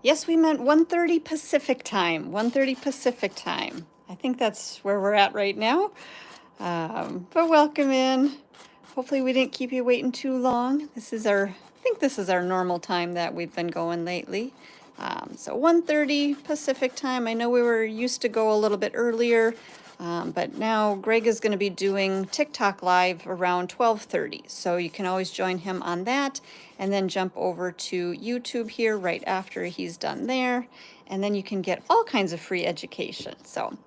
Yes, we meant 1:30 Pacific time. 1:30 Pacific time. I think that's where we're at right now. But welcome in. Hopefully we didn't keep you waiting too long. I think this is our normal time that we've been going lately. So 1:30 Pacific time. I know we were used to go a little bit earlier, but now Greg is going to be doing TikTok live around 12:30. So you can always join him on that and then jump over to YouTube here right after he's done there. And then you can get all kinds of free education. So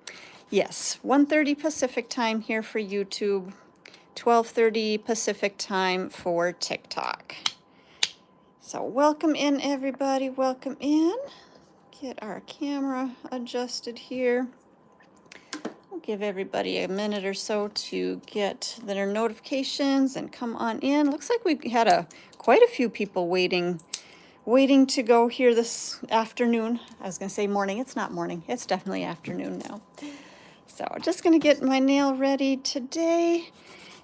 yes, 1:30 Pacific time here for YouTube, 12:30 Pacific time for TikTok. So welcome in, everybody. Welcome in. Get our camera adjusted here. We'll give everybody a minute or so to get their notifications and come on in. Looks like we had quite a few people waiting to go here this afternoon. I was going to say morning. It's not morning. It's definitely afternoon now. So just going to get my nail ready today.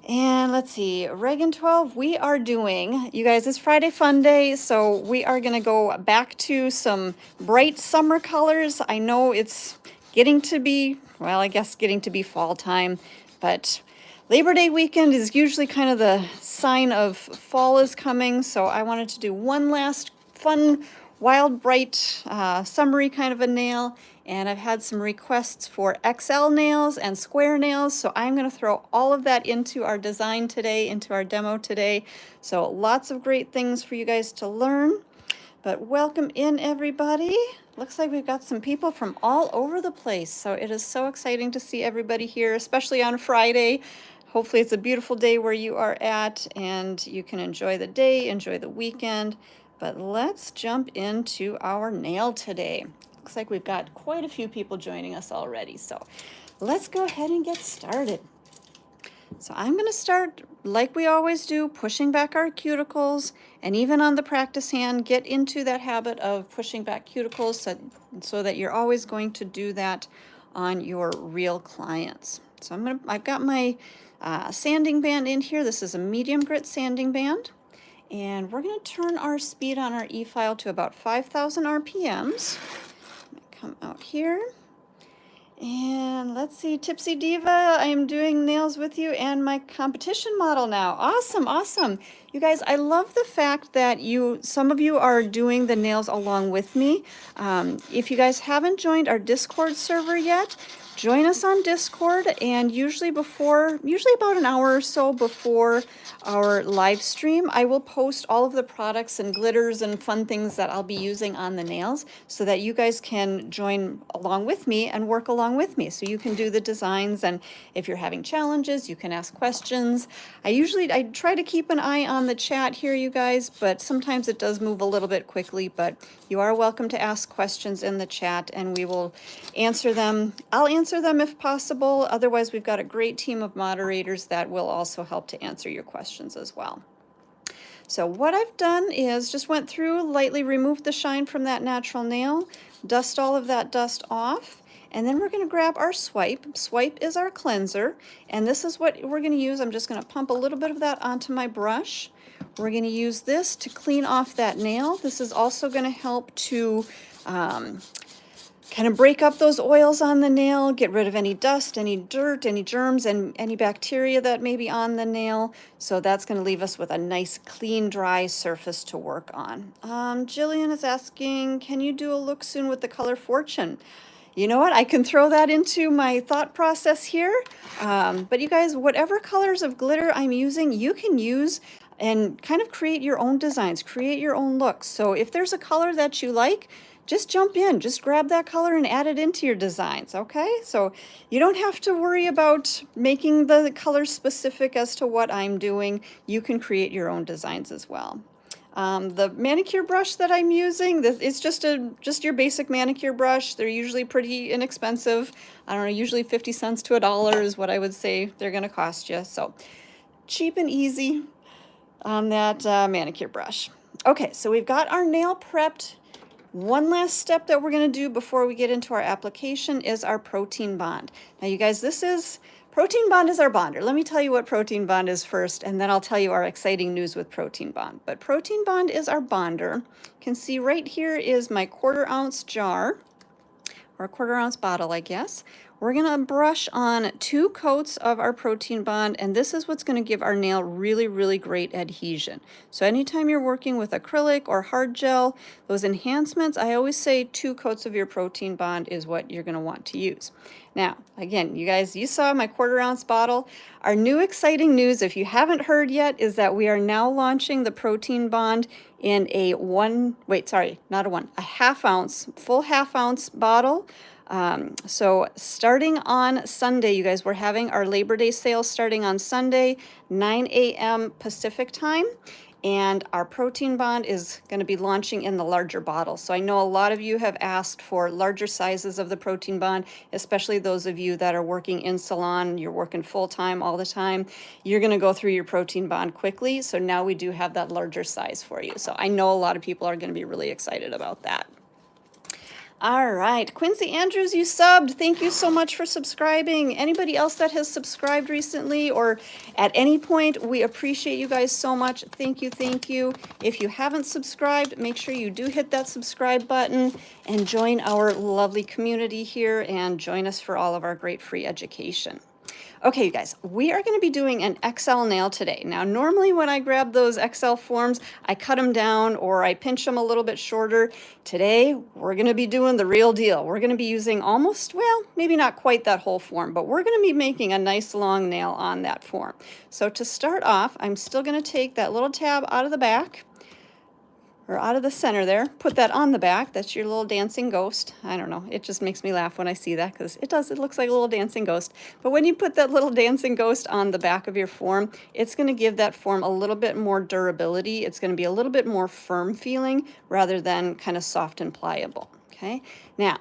And let's see, Reagan 12, we are doing, you guys, it's Friday Fun Day, so we are going to go back to some bright summer colors. I know it's getting to be, well, I guess getting to be fall time, but Labor Day weekend is usually kind of the sign of fall is coming, so I wanted to do one last fun, wild, bright, summery kind of a nail. And I've had some requests for XL nails and square nails, so I'm going to throw all of that into our design today, into our demo today. So lots of great things for you guys to learn. But welcome in, everybody. Looks like we've got some people from all over the place, so it is so exciting to see everybody here, especially on Friday. Hopefully it's a beautiful day where you are at, and you can enjoy the day, enjoy the weekend. But let's jump into our nail today. Looks like we've got quite a few people joining us already, so let's go ahead and get started. So I'm going to start like we always do, pushing back our cuticles, and even on the practice hand, get into that habit of pushing back cuticles so that you're always going to do that on your real clients. So I've got my sanding band in here. This is a medium grit sanding band. And we're going to turn our speed on our E-file to about 5,000 RPMs. Come out here. And let's see, Tipsy Diva, I am doing nails with you and my competition model now. Awesome, awesome. You guys, I love the fact that some of you are doing the nails along with me. If you guys haven't joined our Discord server yet, join us on Discord, and usually about an hour or so before our live stream, I will post all of the products and glitters and fun things that I'll be using on the nails so that you guys can join along with me and work along with me. So you can do the designs, and if you're having challenges, you can ask questions. I try to keep an eye on the chat here, you guys, but sometimes it does move a little bit quickly, but you are welcome to ask questions in the chat and we will answer them. I'll answer them if possible. Otherwise, we've got a great team of moderators that will also help to answer your questions as well. So what I've done is just went through, lightly removed the shine from that natural nail, dust all of that dust off, and then we're going to grab our swipe. Swipe is our cleanser, and this is what we're going to use. I'm just going to pump a little bit of that onto my brush. We're going to use this to clean off that nail. This is also going to help to kind of break up those oils on the nail, get rid of any dust, any dirt, any germs, and any bacteria that may be on the nail. So that's going to leave us with a nice, clean, dry surface to work on. Jillian is asking, can you do a look soon with the color Fortune? You know what? I can throw that into my thought process here. But you guys, whatever colors of glitter I'm using, you can use and kind of create your own designs, create your own looks. So if there's a color that you like, just jump in, just grab that color and add it into your designs, okay? So you don't have to worry about making the color specific as to what I'm doing. You can create your own designs as well. The manicure brush that I'm using, it's just your basic manicure brush. They're usually pretty inexpensive. I don't know, usually 50 cents to $1 is what I would say they're gonna cost you. So cheap and easy on that manicure brush. Okay, so we've got our nail prepped. One last step that we're going to do before we get into our application is our protein bond. Now, you guys, this is Protein Bond is our bonder. Let me tell you what Protein Bond is first, and then I'll tell you our exciting news with Protein Bond. But Protein Bond is our bonder. You can see right here is my 1/4 ounce jar, or a 1/4 ounce bottle, I guess. We're gonna brush on 2 coats of our Protein Bond, and this is what's gonna give our nail really, really great adhesion. So anytime you're working with acrylic or hard gel, those enhancements, I always say 2 coats of your Protein Bond is what you're gonna want to use. Now, again, you guys, you saw my 1/4 ounce bottle. Our new exciting news, if you haven't heard yet, is that we are now launching the Protein Bond in a half ounce, full half ounce bottle. So starting on Sunday, you guys, we're having our Labor Day sale starting on Sunday, 9 a.m. Pacific time. And our Protein Bond is going to be launching in the larger bottle. So I know a lot of you have asked for larger sizes of the Protein Bond, especially those of you that are working in Salon, you're working full-time all the time. You're going to go through your Protein Bond quickly. So now we do have that larger size for you. So I know a lot of people are going to be really excited about that. All right, Quincy Andrews, you subbed. Thank you so much for subscribing. Anybody else that has subscribed recently or at any point, we appreciate you guys so much. Thank you, thank you. If you haven't subscribed, make sure you do hit that subscribe button and join our lovely community here and join us for all of our great free education. Okay, you guys, we are going to be doing an XL nail today. Now, normally when I grab those XL forms, I cut them down or I pinch them a little bit shorter. Today, we're going to be doing the real deal. We're going to be using almost, well, maybe not quite that whole form, but we're going to be making a nice long nail on that form. So to start off, I'm still going to take that little tab out of the back, or out of the center there, put that on the back. That's your little dancing ghost. I don't know, it just makes me laugh when I see that because it looks like a little dancing ghost. But when you put that little dancing ghost on the back of your form, it's going to give that form a little bit more durability. It's going to be a little bit more firm feeling rather than kind of soft and pliable, okay? Now,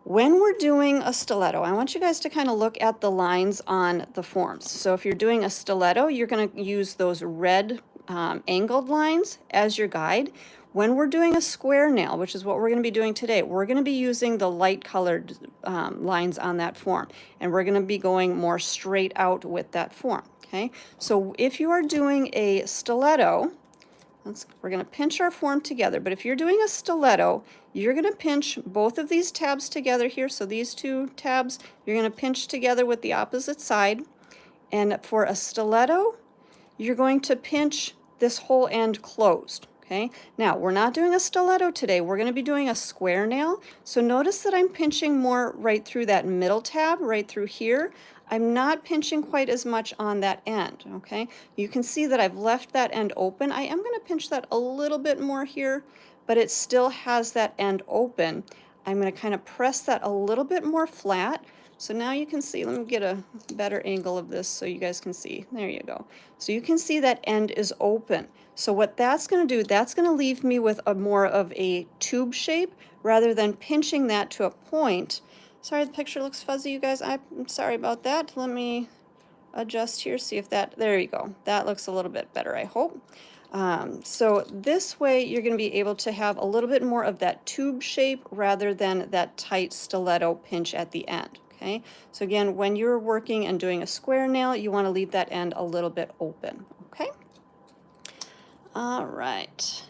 when we're doing a stiletto, I want you guys to kind of look at the lines on the forms. So if you're doing a stiletto, you're going to use those red angled lines as your guide. When we're doing a square nail, which is what we're going to be doing today, we're going to be using the light colored lines on that form, and we're going to be going more straight out with that form, okay? So if you are doing a stiletto, we're going to pinch our form together, but if you're doing a stiletto, you're going to pinch both of these tabs together here. So these 2 tabs, you're going to pinch together with the opposite side, and for a stiletto, you're going to pinch this whole end closed. Okay, now we're not doing a stiletto today. We're going to be doing a square nail. So notice that I'm pinching more right through that middle tab, right through here. I'm not pinching quite as much on that end, okay? You can see that I've left that end open. I am going to pinch that a little bit more here, but it still has that end open. I'm going to kind of press that a little bit more flat. So now you can see, let me get a better angle of this so you guys can see. There you go. So you can see that end is open. So what that's going to do, that's going to leave me with a more of a tube shape rather than pinching that to a point. Sorry, the picture looks fuzzy, you guys. I'm sorry about that. Let me adjust here, see if that, there you go. That looks a little bit better, I hope. So this way you're going to be able to have a little bit more of that tube shape rather than that tight stiletto pinch at the end. Okay, so again, when you're working and doing a square nail, you want to leave that end a little bit open. Okay. All right.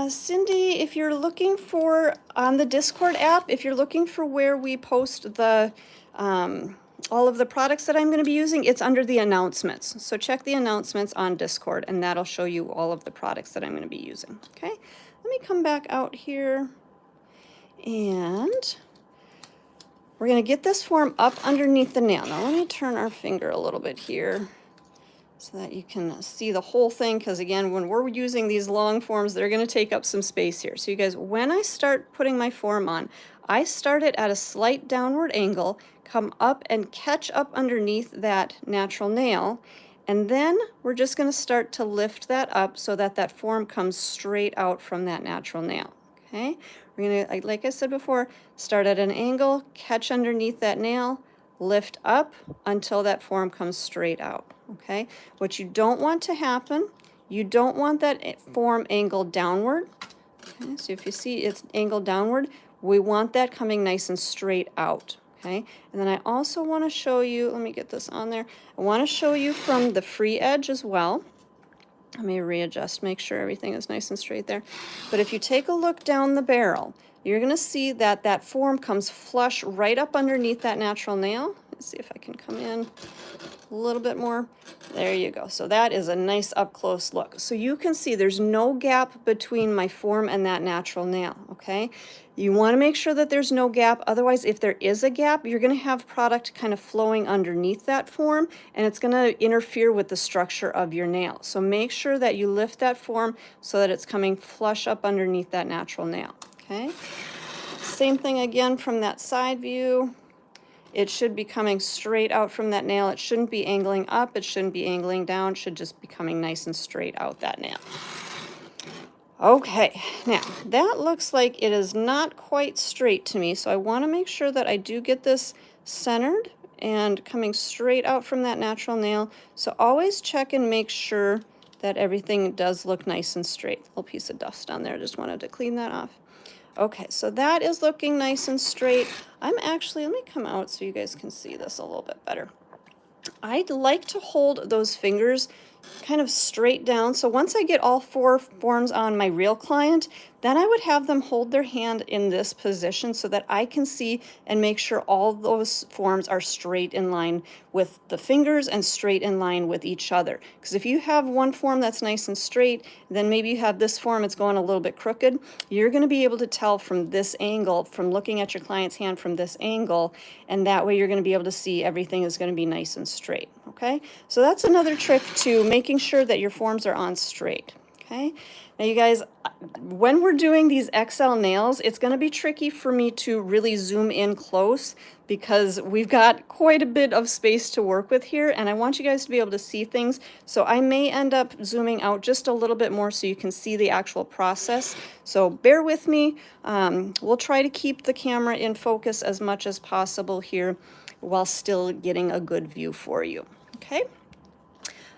Cindy, if you're looking for, on the Discord app, if you're looking for where we post the all of the products that I'm going to be using, it's under the announcements. So check the announcements on Discord, and that'll show you all of the products that I'm going to be using. Okay, let me come back out here, and we're going to get this form up underneath the nail. Now let me turn our finger a little bit here so that you can see the whole thing, because again, when we're using these long forms, they're going to take up some space here. So you guys, when I start putting my form on, I start it at a slight downward angle, come up and catch up underneath that natural nail, and then we're just going to start to lift that up so that that form comes straight out from that natural nail. Okay, we're going to, like I said before, start at an angle, catch underneath that nail, lift up until that form comes straight out. Okay, what you don't want to happen, you don't want that form angled downward. Okay, so if you see it's angled downward, we want that coming nice and straight out. Okay, and then I also want to show you, let me get this on there. I want to show you from the free edge as well. Let me readjust, make sure everything is nice and straight there. But if you take a look down the barrel, you're going to see that that form comes flush right up underneath that natural nail. Let's see if I can come in a little bit more. There you go. So that is a nice up close look. So you can see there's no gap between my form and that natural nail, okay? You want to make sure that there's no gap. Otherwise, if there is a gap, you're going to have product kind of flowing underneath that form, and it's going to interfere with the structure of your nail. So make sure that you lift that form so that it's coming flush up underneath that natural nail, okay? Same thing again from that side view. It should be coming straight out from that nail. It shouldn't be angling up. It shouldn't be angling down. It should just be coming nice and straight out that nail. Okay, now that looks like it is not quite straight to me, so I want to make sure that I do get this centered and coming straight out from that natural nail. So always check and make sure that everything does look nice and straight. A little piece of dust on there, just wanted to clean that off. Okay, so that is looking nice and straight. I'm actually, let me come out so you guys can see this a little bit better. I'd like to hold those fingers kind of straight down. So once I get all 4 forms on my real client, then I would have them hold their hand in this position so that I can see and make sure all those forms are straight in line with the fingers and straight in line with each other. Because if you have one form that's nice and straight, then maybe you have this form that's going a little bit crooked, you're going to be able to tell from this angle, from looking at your client's hand from this angle, and that way you're going to be able to see everything is going to be nice and straight. Okay, so that's another trick to making sure that your forms are on straight. Okay, now you guys, when we're doing these XL nails, it's going to be tricky for me to really zoom in close because we've got quite a bit of space to work with here, and I want you guys to be able to see things. So I may end up zooming out just a little bit more so you can see the actual process. So bear with me. We'll try to keep the camera in focus as much as possible here while still getting a good view for you. Okay.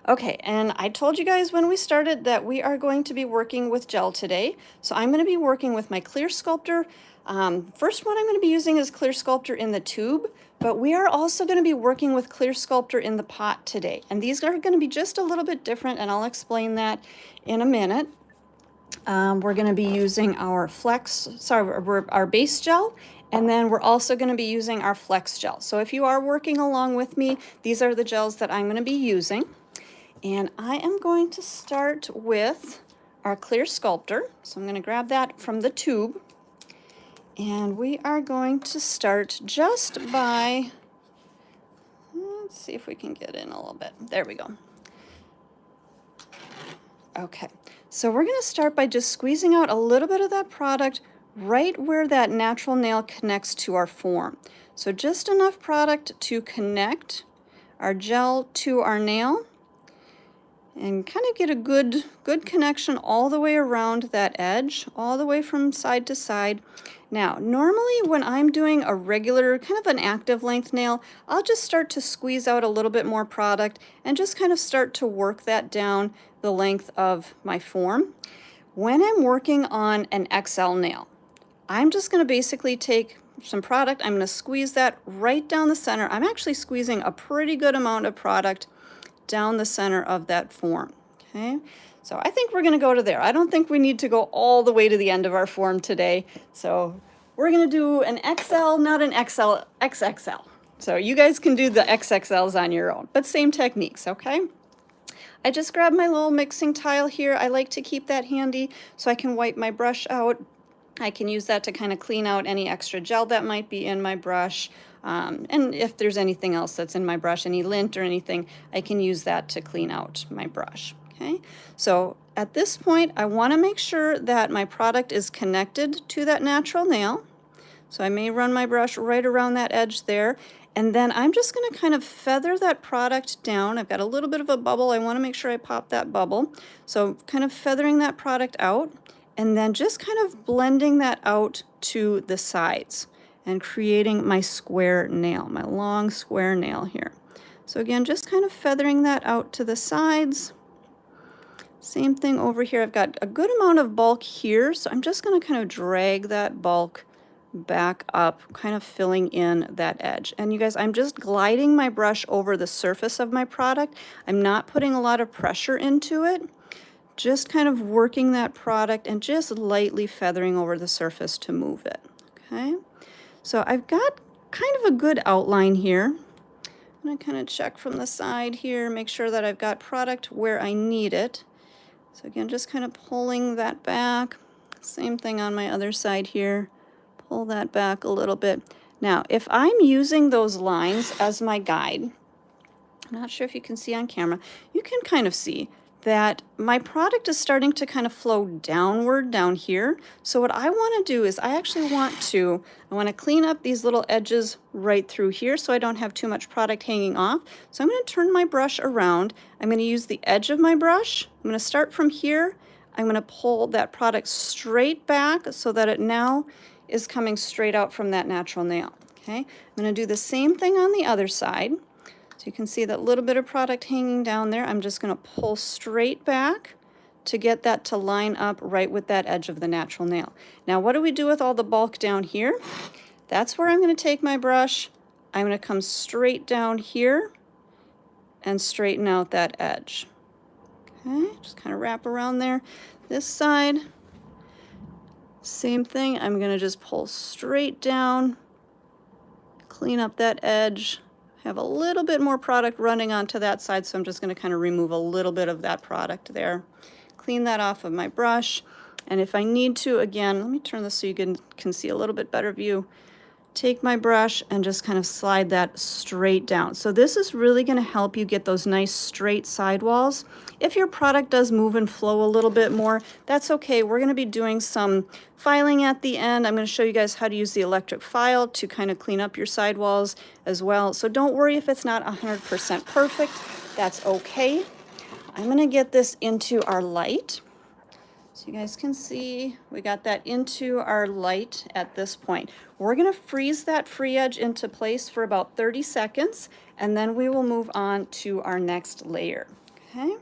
Okay, and I told you guys when we started that we are going to be working with gel today. So I'm going to be working with my Clear Sculptor. First one I'm going to be using is Clear Sculptor in the tube, but we are also going to be working with Clear Sculptor in the pot today. And these are going to be just a little bit different, and I'll explain that in a minute. We're going to be using our our base gel, and then we're also going to be using our flex gel. So if you are working along with me, these are the gels that I'm going to be using. And I am going to start with our Clear Sculptor. So I'm going to grab that from the tube. And we are going to start just by, let's see if we can get in a little bit. There we go. Okay, so we're going to start by just squeezing out a little bit of that product right where that natural nail connects to our form. So just enough product to connect our gel to our nail and kind of get a good connection all the way around that edge, all the way from side to side. Now, normally when I'm doing a regular, kind of an active length nail, I'll just start to squeeze out a little bit more product and just kind of start to work that down the length of my form. When I'm working on an XL nail, I'm just going to basically take some product, I'm going to squeeze that right down the center. I'm actually squeezing a pretty good amount of product down the center of that form. Okay, so I think we're going to go to there. I don't think we need to go all the way to the end of our form today. So we're going to do an XL, not an XL, XXL. So you guys can do the XXLs on your own, but same techniques, okay? I just grabbed my little mixing tile here. I like to keep that handy so I can wipe my brush out. I can use that to kind of clean out any extra gel that might be in my brush. And if there's anything else that's in my brush, any lint or anything, I can use that to clean out my brush. Okay, so at this point, I want to make sure that my product is connected to that natural nail. So I may run my brush right around that edge there. And then I'm just going to kind of feather that product down. I've got a little bit of a bubble. I want to make sure I pop that bubble. So kind of feathering that product out and then just kind of blending that out to the sides and creating my square nail, my long square nail here. So again, just kind of feathering that out to the sides. Same thing over here. I've got a good amount of bulk here, so I'm just going to kind of drag that bulk back up, kind of filling in that edge. And you guys, I'm just gliding my brush over the surface of my product. I'm not putting a lot of pressure into it, just kind of working that product and just lightly feathering over the surface to move it, okay? So I've got kind of a good outline here. I'm gonna kind of check from the side here, make sure that I've got product where I need it. So again, just kind of pulling that back. Same thing on my other side here. Pull that back a little bit. Now, if I'm using those lines as my guide, I'm not sure if you can see on camera, you can kind of see that my product is starting to kind of flow downward down here. So what I want to do is I want to clean up these little edges right through here so I don't have too much product hanging off. So I'm going to turn my brush around. I'm going to use the edge of my brush. I'm going to start from here. I'm going to pull that product straight back so that it now is coming straight out from that natural nail. Okay, I'm going to do the same thing on the other side. So you can see that little bit of product hanging down there. I'm just going to pull straight back to get that to line up right with that edge of the natural nail. Now, what do we do with all the bulk down here? That's where I'm going to take my brush. I'm going to come straight down here and straighten out that edge. Okay, just kind of wrap around there. This side, same thing. I'm going to just pull straight down, clean up that edge. Have a little bit more product running onto that side, so I'm just going to kind of remove a little bit of that product there. Clean that off of my brush. And if I need to, again, let me turn this so you can see a little bit better view. Take my brush and just kind of slide that straight down. So this is really going to help you get those nice straight sidewalls. If your product does move and flow a little bit more, that's okay. We're going to be doing some filing at the end. I'm going to show you guys how to use the electric file to kind of clean up your sidewalls as well. So don't worry if it's not 100% perfect. That's okay. I'm going to get this into our light. So you guys can see we got that into our light at this point. We're going to freeze that free edge into place for about 30 seconds, and then we will move on to our next layer. Okay.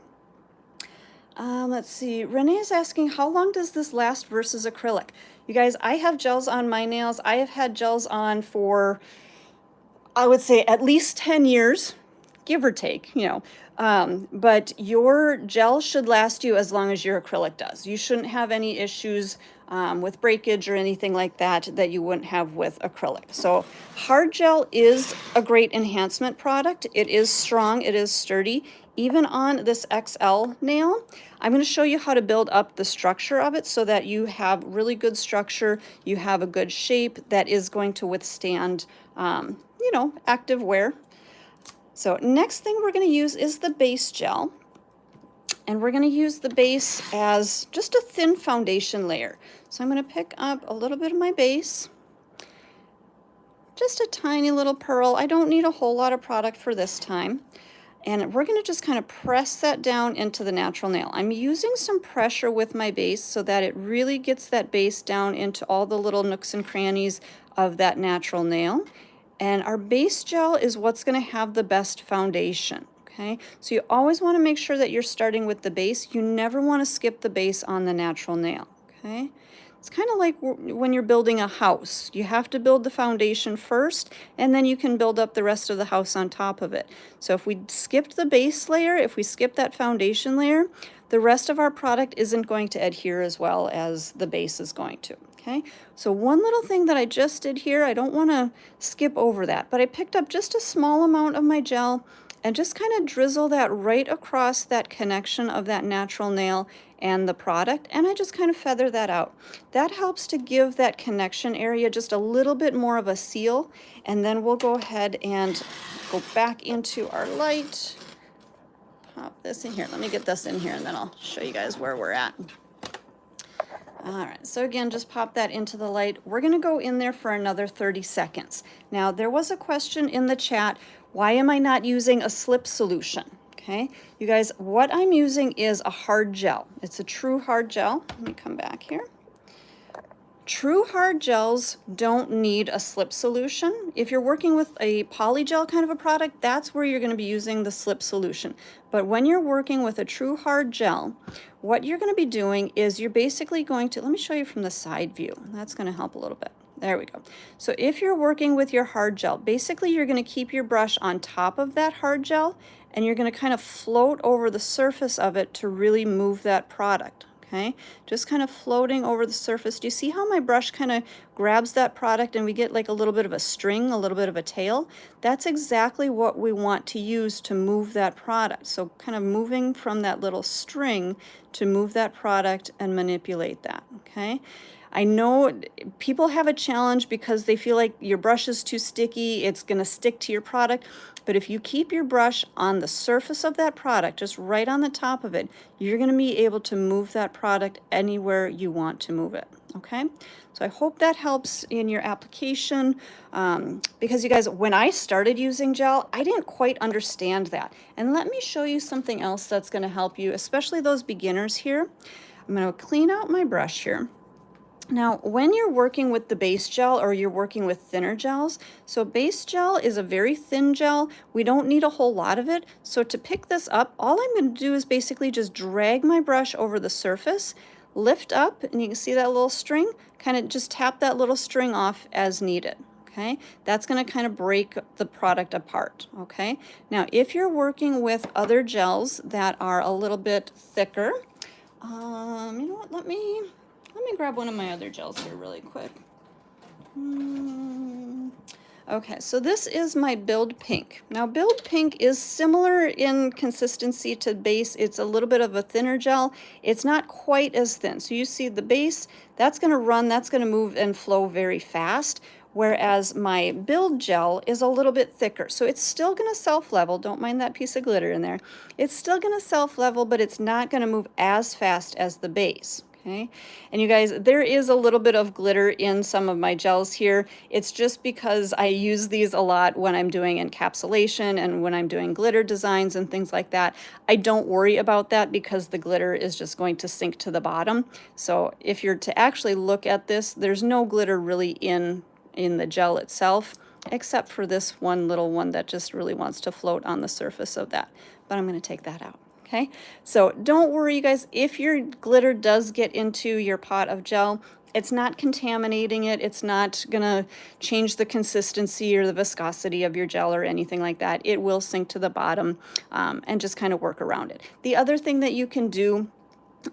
Let's see. Renee is asking, how long does this last versus acrylic? You guys, I have gels on my nails. I have had gels on for, I would say, at least 10 years, give or take, you know. But your gel should last you as long as your acrylic does. You shouldn't have any issues with breakage or anything like that that you wouldn't have with acrylic. So hard gel is a great enhancement product. It is strong, it is sturdy. Even on this XL nail, I'm going to show you how to build up the structure of it so that you have really good structure, you have a good shape that is going to withstand, you know, active wear. So next thing we're going to use is the base gel. And we're going to use the base as just a thin foundation layer. So I'm going to pick up a little bit of my base. Just a tiny little pearl. I don't need a whole lot of product for this time. And we're going to just kind of press that down into the natural nail. I'm using some pressure with my base so that it really gets that base down into all the little nooks and crannies of that natural nail. And our base gel is what's going to have the best foundation. Okay, so you always want to make sure that you're starting with the base. You never want to skip the base on the natural nail. Okay, it's kind of like when you're building a house. You have to build the foundation first, and then you can build up the rest of the house on top of it. So if we skipped the base layer, if we skip that foundation layer, the rest of our product isn't going to adhere as well as the base is going to. Okay, so one little thing that I just did here, I don't want to skip over that, but I picked up just a small amount of my gel and just kind of drizzle that right across that connection of that natural nail and the product, and I just kind of feather that out. That helps to give that connection area just a little bit more of a seal, and then we'll go ahead and go back into our light. Pop this in here. Let me get this in here, and then I'll show you guys where we're at. All right, so again, just pop that into the light. We're gonna go in there for another 30 seconds. Now, there was a question in the chat, why am I not using a slip solution? Okay, you guys, what I'm using is a hard gel. It's a true hard gel. Let me come back here. True hard gels don't need a slip solution. If you're working with a polygel kind of a product, that's where you're going to be using the slip solution. But when you're working with a true hard gel, what you're going to be doing is you're basically going to, let me show you from the side view. That's going to help a little bit. There we go. So if you're working with your hard gel, basically you're going to keep your brush on top of that hard gel and you're going to kind of float over the surface of it to really move that product. Okay, just kind of floating over the surface. Do you see how my brush kind of grabs that product and we get like a little bit of a string, a little bit of a tail? That's exactly what we want to use to move that product. So kind of moving from that little string to move that product and manipulate that, okay? I know people have a challenge because they feel like your brush is too sticky, it's going to stick to your product. But if you keep your brush on the surface of that product, just right on the top of it, you're going to be able to move that product anywhere you want to move it, okay? So I hope that helps in your application, because you guys, when I started using gel, I didn't quite understand that. And let me show you something else that's going to help you, especially those beginners here. I'm going to clean out my brush here. Now, when you're working with the base gel or you're working with thinner gels, so base gel is a very thin gel. We don't need a whole lot of it. So to pick this up, all I'm going to do is basically just drag my brush over the surface, lift up, and you can see that little string, kind of just tap that little string off as needed. Okay, that's going to kind of break the product apart. Okay, now if you're working with other gels that are a little bit thicker, you know what, let me grab one of my other gels here really quick. Okay, so this is my Build Pink. Now Build Pink is similar in consistency to base. It's a little bit of a thinner gel. It's not quite as thin. So you see the base, that's going to run, that's going to move and flow very fast. Whereas my Build Gel is a little bit thicker. So it's still going to self-level. Don't mind that piece of glitter in there. It's still going to self-level, but it's not going to move as fast as the base. Okay, and you guys, there is a little bit of glitter in some of my gels here. It's just because I use these a lot when I'm doing encapsulation and when I'm doing glitter designs and things like that. I don't worry about that because the glitter is just going to sink to the bottom. So if you're to actually look at this, there's no glitter really in the gel itself, except for this one little one that just really wants to float on the surface of that. But I'm going to take that out. Okay, so don't worry, you guys, if your glitter does get into your pot of gel, it's not contaminating it. It's not going to change the consistency or the viscosity of your gel or anything like that. It will sink to the bottom and just kind of work around it. The other thing that you can do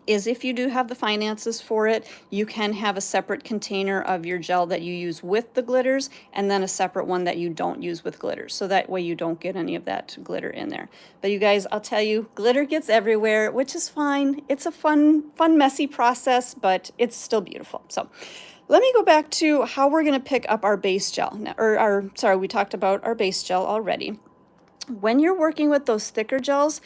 is if you do have the finances for it, you can have a separate container of your gel that you use with the glitters and then a separate one that you don't use with glitters. So that way you don't get any of that glitter in there. But you guys, I'll tell you, glitter gets everywhere, which is fine. It's a fun, messy process, but it's still beautiful. So let me go back to how we're going to pick up our base gel. Now, we talked about our base gel already. When you're working with those thicker gels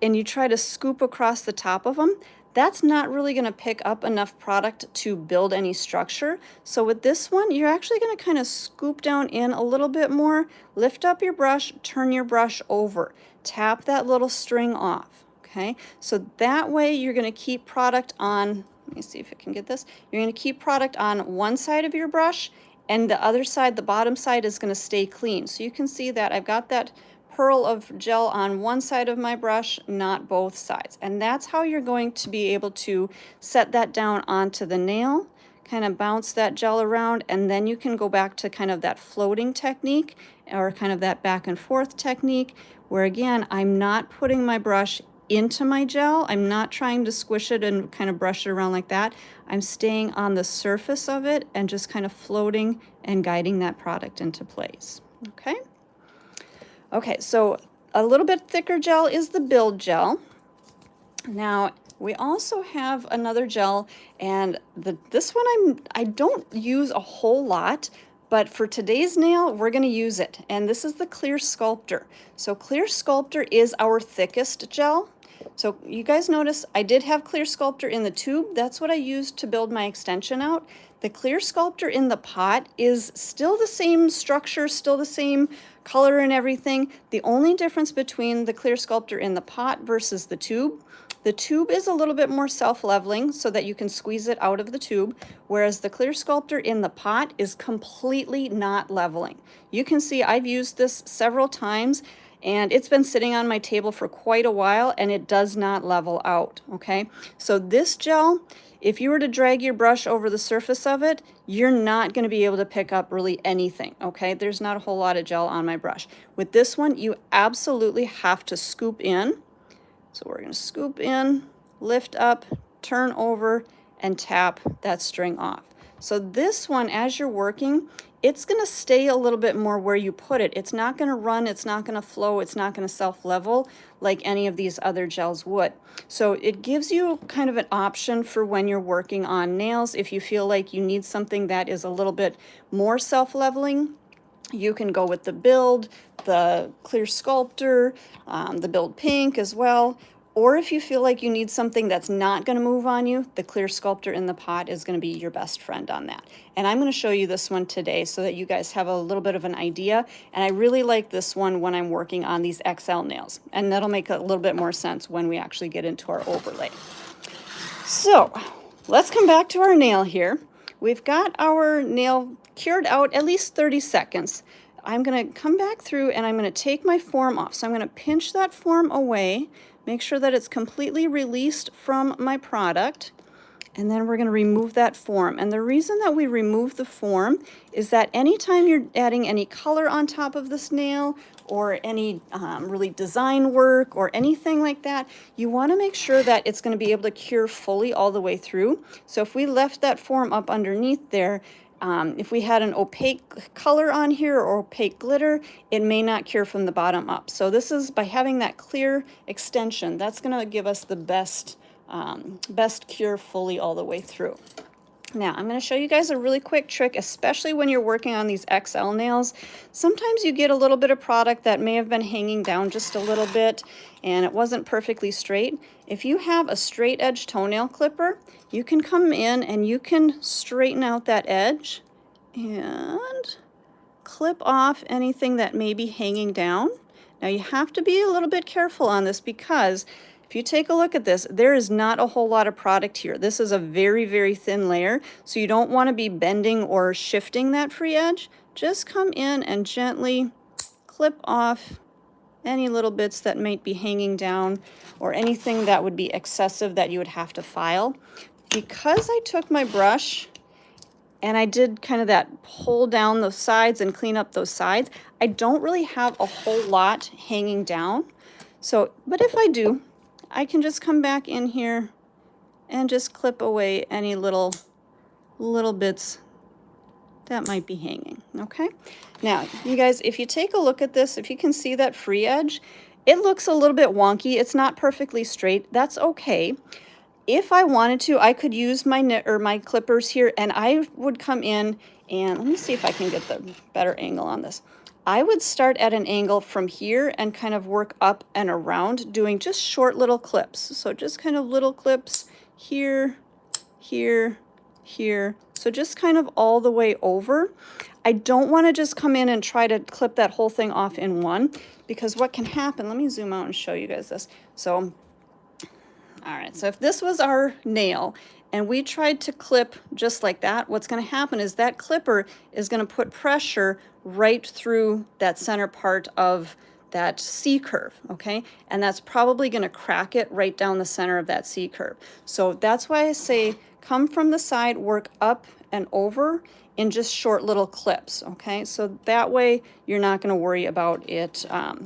and you try to scoop across the top of them, that's not really going to pick up enough product to build any structure. So with this one, you're actually going to kind of scoop down in a little bit more, lift up your brush, turn your brush over, tap that little string off, okay? So that way you're going to keep product on, let me see if I can get this, you're going to keep product on one side of your brush and the other side, the bottom side, is going to stay clean. So you can see that I've got that pearl of gel on one side of my brush, not both sides. And that's how you're going to be able to set that down onto the nail, kind of bounce that gel around, and then you can go back to kind of that floating technique or kind of that back and forth technique where, again, I'm not putting my brush into my gel. I'm not trying to squish it and kind of brush it around like that. I'm staying on the surface of it and just kind of floating and guiding that product into place. Okay? Okay, so a little bit thicker gel is the Build Gel. Now, we also have another gel, and this one I don't use a whole lot, but for today's nail, we're going to use it. And this is the Clear Sculptor. So Clear Sculptor is our thickest gel. So you guys notice I did have Clear Sculptor in the tube. That's what I used to build my extension out. The Clear Sculptor in the pot is still the same structure, still the same color and everything. The only difference between the Clear Sculptor in the pot versus the tube is a little bit more self-leveling so that you can squeeze it out of the tube, whereas the Clear Sculptor in the pot is completely not leveling. You can see I've used this several times, and it's been sitting on my table for quite a while, and it does not level out, okay? So this gel, if you were to drag your brush over the surface of it, you're not going to be able to pick up really anything, okay? There's not a whole lot of gel on my brush. With this one, you absolutely have to scoop in. So we're going to scoop in, lift up, turn over, and tap that string off. So this one, as you're working, it's going to stay a little bit more where you put it. It's not going to run, it's not going to flow, it's not going to self-level like any of these other gels would. So it gives you kind of an option for when you're working on nails. If you feel like you need something that is a little bit more self-leveling, you can go with the Build, the Clear Sculptor, the Build Pink as well. Or if you feel like you need something that's not going to move on you, the Clear Sculptor in the pot is going to be your best friend on that. And I'm going to show you this one today so that you guys have a little bit of an idea. And I really like this one when I'm working on these XL nails. And that'll make a little bit more sense when we actually get into our overlay. So let's come back to our nail here. We've got our nail cured out at least 30 seconds. I'm going to come back through and I'm going to take my form off. So I'm going to pinch that form away, make sure that it's completely released from my product, and then we're going to remove that form. And the reason that we remove the form is that anytime you're adding any color on top of this nail or any really design work or anything like that, you want to make sure that it's going to be able to cure fully all the way through. So if we left that form up underneath there, if we had an opaque color on here or opaque glitter, it may not cure from the bottom up. So this is by having that clear extension, that's going to give us the best cure fully all the way through. Now, I'm going to show you guys a really quick trick, especially when you're working on these XL nails. Sometimes you get a little bit of product that may have been hanging down just a little bit and it wasn't perfectly straight. If you have a straight edge toenail clipper, you can come in and you can straighten out that edge and clip off anything that may be hanging down. Now, you have to be a little bit careful on this because if you take a look at this, there is not a whole lot of product here. This is a very, very thin layer, so you don't want to be bending or shifting that free edge. Just come in and gently clip off any little bits that might be hanging down or anything that would be excessive that you would have to file. Because I took my brush and I did kind of that pull down those sides and clean up those sides, I don't really have a whole lot hanging down. So, but if I do, I can just come back in here and just clip away any little bits that might be hanging, okay? Now, you guys, if you take a look at this, if you can see that free edge, it looks a little bit wonky. It's not perfectly straight. That's okay. If I wanted to, I could use my clippers here, and I would come in and let me see if I can get the better angle on this. I would start at an angle from here and kind of work up and around doing just short little clips. So just kind of little clips here, here, here. So just kind of all the way over. I don't want to just come in and try to clip that whole thing off in one, because what can happen, let me zoom out and show you guys this. So, all right, so if this was our nail and we tried to clip just like that, what's going to happen is that clipper is going to put pressure right through that center part of that C curve, okay? And that's probably going to crack it right down the center of that C curve. So that's why I say come from the side, work up and over in just short little clips, okay? So that way you're not going to worry about it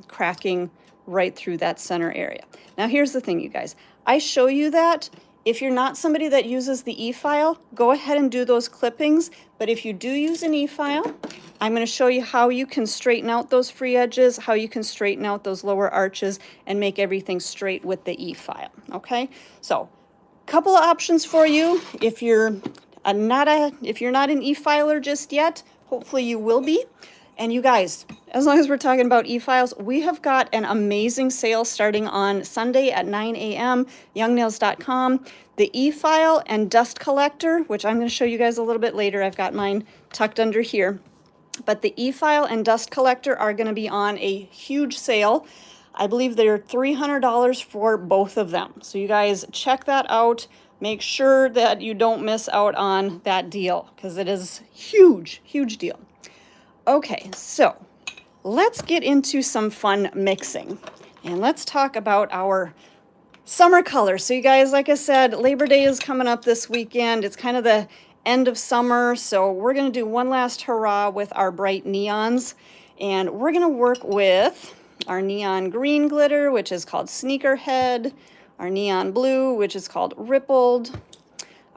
cracking right through that center area. Now here's the thing, you guys. I show you that. If you're not somebody that uses the e-file, go ahead and do those clippings. But if you do use an e-file, I'm going to show you how you can straighten out those free edges, how you can straighten out those lower arches and make everything straight with the e-file, okay? So, a couple of options for you. If you're not an e-filer just yet, hopefully you will be. And you guys, as long as we're talking about e-files, we have got an amazing sale starting on Sunday at 9 a.m., youngnails.com. The e-file and dust collector, which I'm going to show you guys a little bit later. I've got mine tucked under here. But the e-file and dust collector are going to be on a huge sale. I believe they're $300 for both of them. So you guys check that out. Make sure that you don't miss out on that deal because it is huge, huge deal. Okay, so let's get into some fun mixing. And let's talk about our summer colors. So you guys, like I said, Labor Day is coming up this weekend. It's kind of the end of summer, so we're going to do one last hurrah with our bright neons. And we're going to work with our neon green glitter, which is called Sneakerhead, our neon blue, which is called Rippled,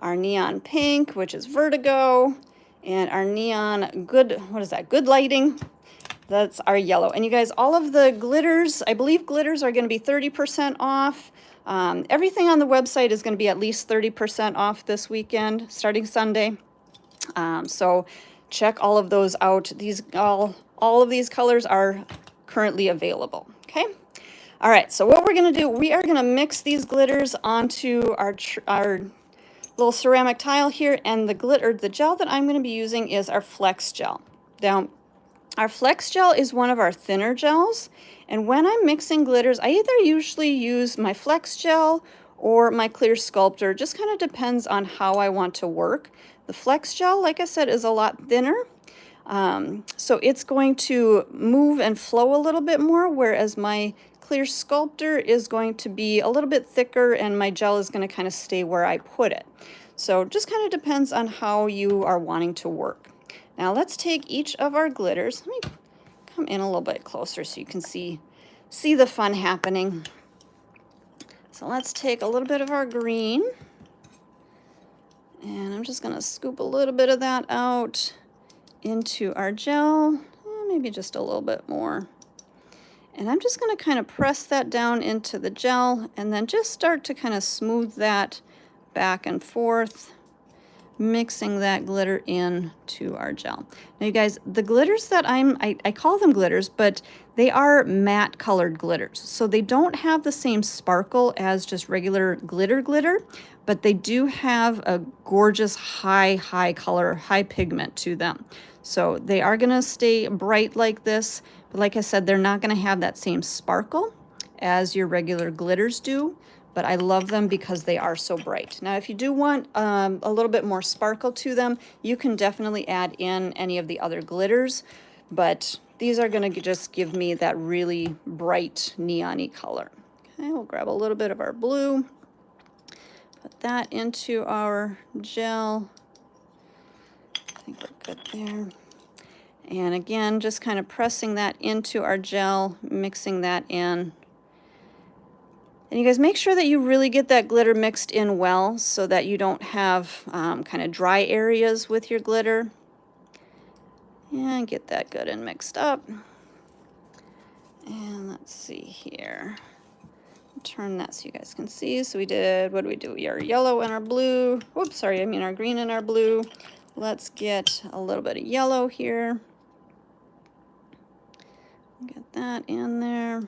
our neon pink, which is Vertigo, and our neon good lighting. That's our yellow. And you guys, all of the glitters, I believe glitters are going to be 30% off. Everything on the website is going to be at least 30% off this weekend, starting Sunday. So check all of those out. All of these colors are currently available. Okay. All right. So what we're going to do, we are going to mix these glitters onto our little ceramic tile here, and the gel that I'm going to be using is our Flex gel. Now, our Flex gel is one of our thinner gels, and when I'm mixing glitters, I either usually use my Flex gel or my clear Sculptor. Just kind of depends on how I want to work. The Flex gel, like I said, is a lot thinner, so it's going to move and flow a little bit more, whereas my clear Sculptor is going to be a little bit thicker, and my gel is going to kind of stay where I put it. So just kind of depends on how you are wanting to work. Now let's take each of our glitters. Let me come in a little bit closer so you can see the fun happening. So let's take a little bit of our green, and I'm just going to scoop a little bit of that out into our gel, maybe just a little bit more. And I'm just going to kind of press that down into the gel, and then just start to kind of smooth that back and forth, mixing that glitter in to our gel. Now you guys, the glitters that I call them glitters, but they are matte colored glitters. So they don't have the same sparkle as just regular glitter, but they do have a gorgeous high color, high pigment to them. So they are gonna stay bright like this, but like I said, they're not gonna have that same sparkle as your regular glitters do. But I love them because they are so bright. Now, if you do want a little bit more sparkle to them, you can definitely add in any of the other glitters, but these are gonna just give me that really bright neon-y color. Okay, we'll grab a little bit of our blue, put that into our gel. I think we're good there. And again, just kind of pressing that into our gel, mixing that in. And you guys, make sure that you really get that glitter mixed in well so that you don't have kind of dry areas with your glitter. And get that good and mixed up. And let's see here. Turn that so you guys can see. So we did, what do we do? Our yellow and our blue. Whoops, sorry, I mean our green and our blue. Let's get a little bit of yellow here. Get that in there.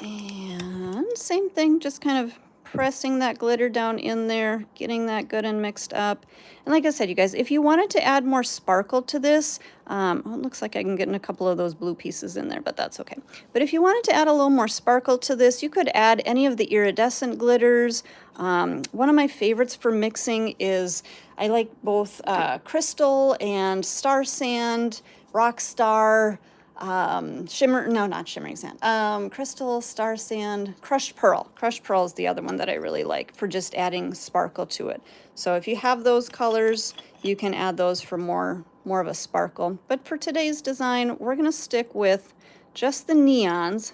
And same thing, just kind of pressing that glitter down in there, getting that good and mixed up. And like I said, you guys, if you wanted to add more sparkle to this, it looks like I can get in a couple of those blue pieces in there, but that's okay. But if you wanted to add a little more sparkle to this, you could add any of the iridescent glitters. One of my favorites for mixing is, I like both crystal and star sand, rock star, not shimmering sand, crystal, star sand, crushed pearl. Crushed pearl is the other one that I really like for just adding sparkle to it. So if you have those colors, you can add those for more of a sparkle. But for today's design, we're going to stick with just the neons,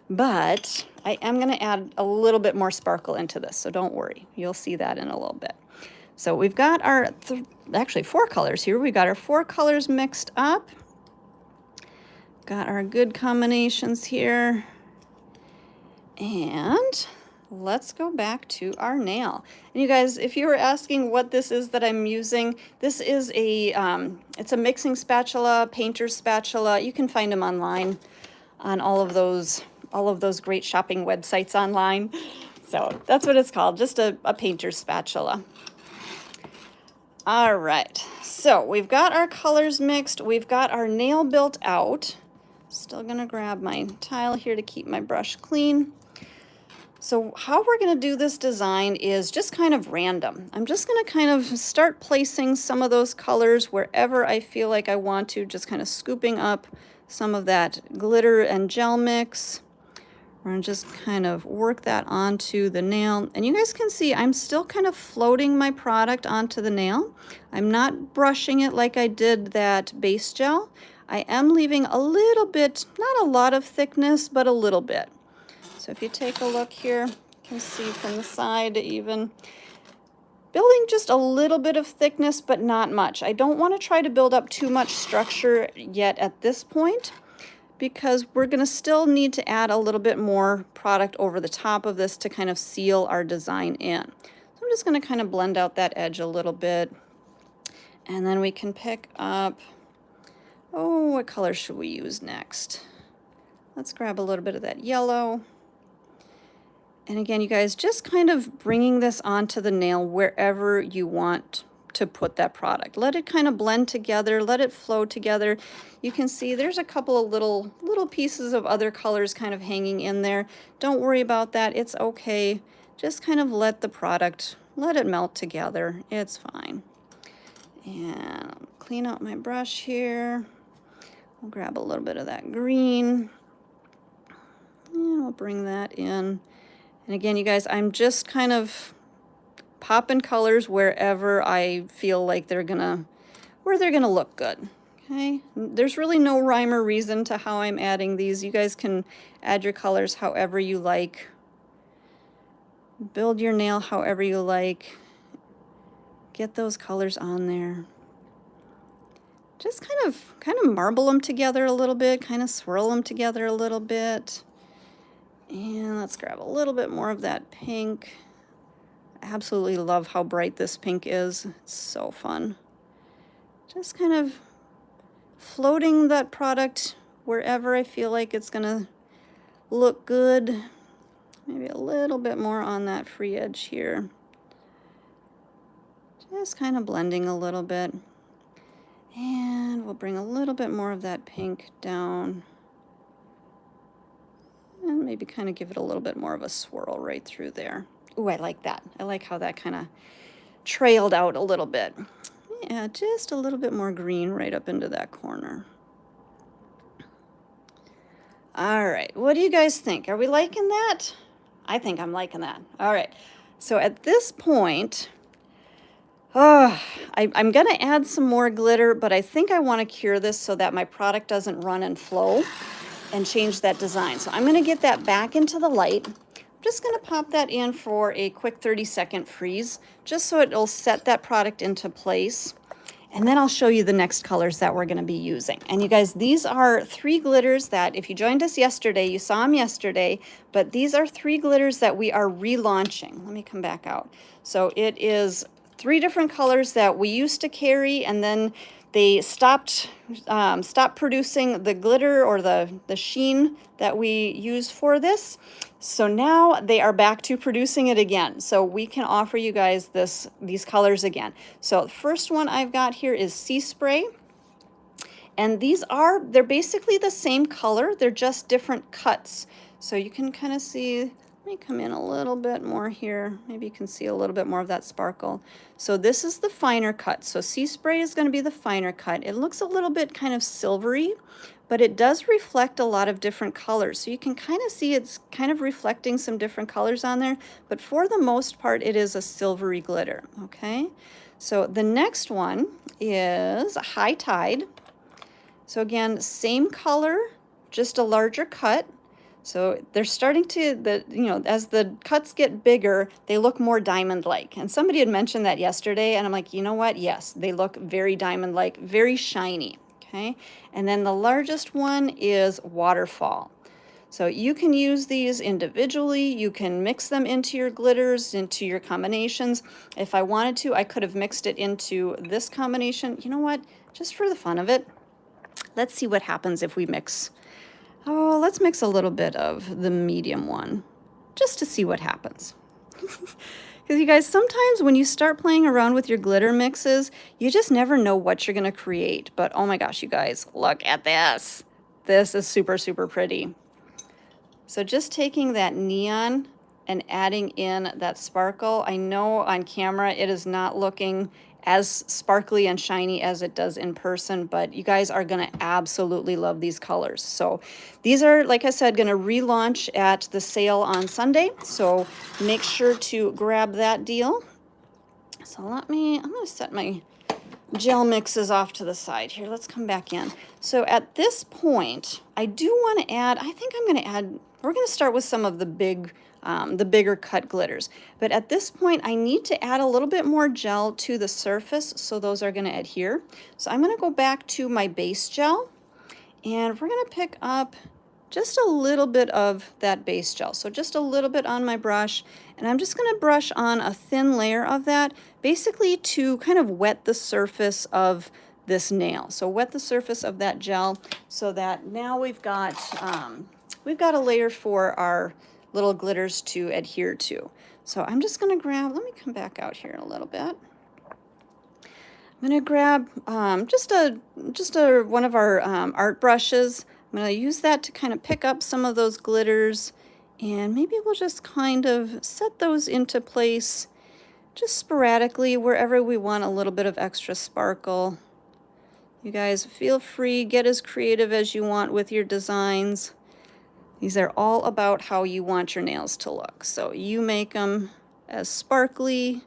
but I am going to add a little bit more sparkle into this, so don't worry. You'll see that in a little bit. So we've got our, actually 4 colors here. We've got our 4 colors mixed up. Got our good combinations here. And let's go back to our nail. And you guys, if you were asking what this is that I'm using, this is a, it's a mixing spatula, painter's spatula. You can find them online on all of those great shopping websites online. So that's what it's called, just a painter's spatula. All right, so we've got our colors mixed. We've got our nail built out. Still gonna grab my tile here to keep my brush clean. So how we're going to do this design is just kind of random. I'm just going to kind of start placing some of those colors wherever I feel like I want to, just kind of scooping up some of that glitter and gel mix. We're going to just kind of work that onto the nail. And you guys can see I'm still kind of floating my product onto the nail. I'm not brushing it like I did that base gel. I am leaving a little bit, not a lot of thickness, but a little bit. So if you take a look here, you can see from the side even building just a little bit of thickness, but not much. I don't want to try to build up too much structure yet at this point, because we're going to still need to add a little bit more product over the top of this to kind of seal our design in. So I'm just going to kind of blend out that edge a little bit. And then we can pick up, oh, what color should we use next? Let's grab a little bit of that yellow. And again, you guys, just kind of bringing this onto the nail wherever you want to put that product. Let it kind of blend together, let it flow together. You can see there's a couple of little pieces of other colors kind of hanging in there. Don't worry about that, it's okay. Just kind of let the product, let it melt together. It's fine. And I'll clean out my brush here. We'll grab a little bit of that green. And we'll bring that in. And again, you guys, I'm just kind of popping colors wherever I feel like they're gonna look good. Okay, there's really no rhyme or reason to how I'm adding these. You guys can add your colors however you like. Build your nail however you like. Get those colors on there. Just kind of marble them together a little bit, kind of swirl them together a little bit. And let's grab a little bit more of that pink. I absolutely love how bright this pink is. It's so fun. Just kind of floating that product wherever I feel like it's gonna look good. Maybe a little bit more on that free edge here. Just kind of blending a little bit. And we'll bring a little bit more of that pink down. And maybe kind of give it a little bit more of a swirl right through there. Ooh, I like that. I like how that kind of trailed out a little bit. Yeah, just a little bit more green right up into that corner. All right, what do you guys think? Are we liking that? I think I'm liking that. All right, so at this point, I'm gonna add some more glitter, but I think I wanna cure this so that my product doesn't run and flow and change that design. So I'm gonna get that back into the light. I'm just gonna pop that in for a quick 30-second freeze, just so it'll set that product into place. And then I'll show you the next colors that we're gonna be using. And you guys, these are 3 glitters that if you joined us yesterday, you saw them yesterday, but these are 3 glitters that we are relaunching. Let me come back out. So it is 3 different colors that we used to carry, and then they stopped producing the glitter or the sheen that we use for this. So now they are back to producing it again. So we can offer you guys these colors again. So the first one I've got here is Sea Spray. And they're basically the same color, they're just different cuts. So you can kind of see, let me come in a little bit more here. Maybe you can see a little bit more of that sparkle. So this is the finer cut. So Sea Spray is going to be the finer cut. It looks a little bit kind of silvery, but it does reflect a lot of different colors. So you can kind of see it's kind of reflecting some different colors on there, but for the most part, it is a silvery glitter, okay? So the next one is High Tide. So again, same color, just a larger cut. So they're starting to, as the cuts get bigger, they look more diamond-like. And somebody had mentioned that yesterday, and I'm like, you know what? Yes, they look very diamond-like, very shiny, okay? And then the largest one is Waterfall. So you can use these individually. You can mix them into your glitters, into your combinations. If I wanted to, I could have mixed it into this combination. You know what? Just for the fun of it, let's see what happens if we mix. Oh, let's mix a little bit of the medium one, just to see what happens. Because you guys, sometimes when you start playing around with your glitter mixes, you just never know what you're going to create. But oh my gosh, you guys, look at this. This is super, super pretty. So just taking that neon and adding in that sparkle. I know on camera it is not looking as sparkly and shiny as it does in person, but you guys are gonna absolutely love these colors. So these are, like I said, gonna relaunch at the sale on Sunday. So make sure to grab that deal. So I'm gonna set my gel mixes off to the side here. Let's come back in. So at this point, I do want to add, we're going to start with some of the bigger cut glitters. But at this point, I need to add a little bit more gel to the surface, so those are going to adhere. So I'm going to go back to my base gel, and we're going to pick up just a little bit of that base gel. So just a little bit on my brush, and I'm just going to brush on a thin layer of that, basically to kind of wet the surface of this nail. So wet the surface of that gel so that now we've got a layer for our little glitters to adhere to. So I'm just going to grab, let me come back out here a little bit. I'm going to grab just one of our art brushes. I'm going to use that to kind of pick up some of those glitters, and maybe we'll just kind of set those into place just sporadically wherever we want a little bit of extra sparkle. You guys feel free, get as creative as you want with your designs. These are all about how you want your nails to look. So you make them as sparkly